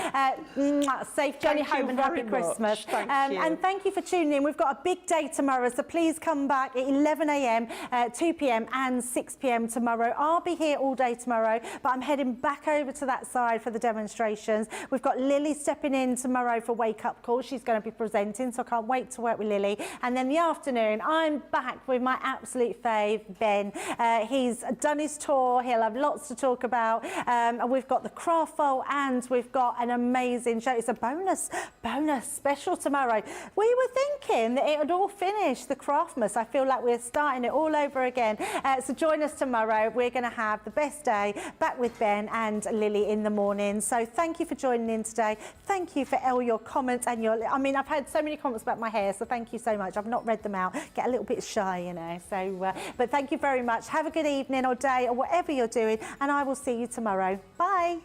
Safe journey Thank you home and happy very much. Christmas. Thank you. And thank you for tuning in. We've got a big day tomorrow, so please come back at 11 a.m, 2 p.m. and 6 p.m. tomorrow. I'll be here all day tomorrow, but I'm heading back over to that side for the demonstrations. We've got Lily stepping in tomorrow for Wake Up Call. She's going to be presenting, so I can't wait to work with Lily. And then the afternoon, I'm back with my absolute fave, Ben. He's done his tour. He'll have lots to talk about. And we've got the craft vault, and we've got an amazing show. It's a bonus special tomorrow. We were thinking that it would all finish, the Craftmas. I feel like we're starting it all over again. So join us tomorrow. We're going to have the best day back with Ben and Lily in the morning. So thank you for joining in today. Thank you for all your comments and I've had so many comments about my hair, so thank you so much. I've not read them out. Get a little bit shy, you know. So, but thank you very much. Have a good evening or day or whatever you're doing, and I will see you tomorrow. Bye.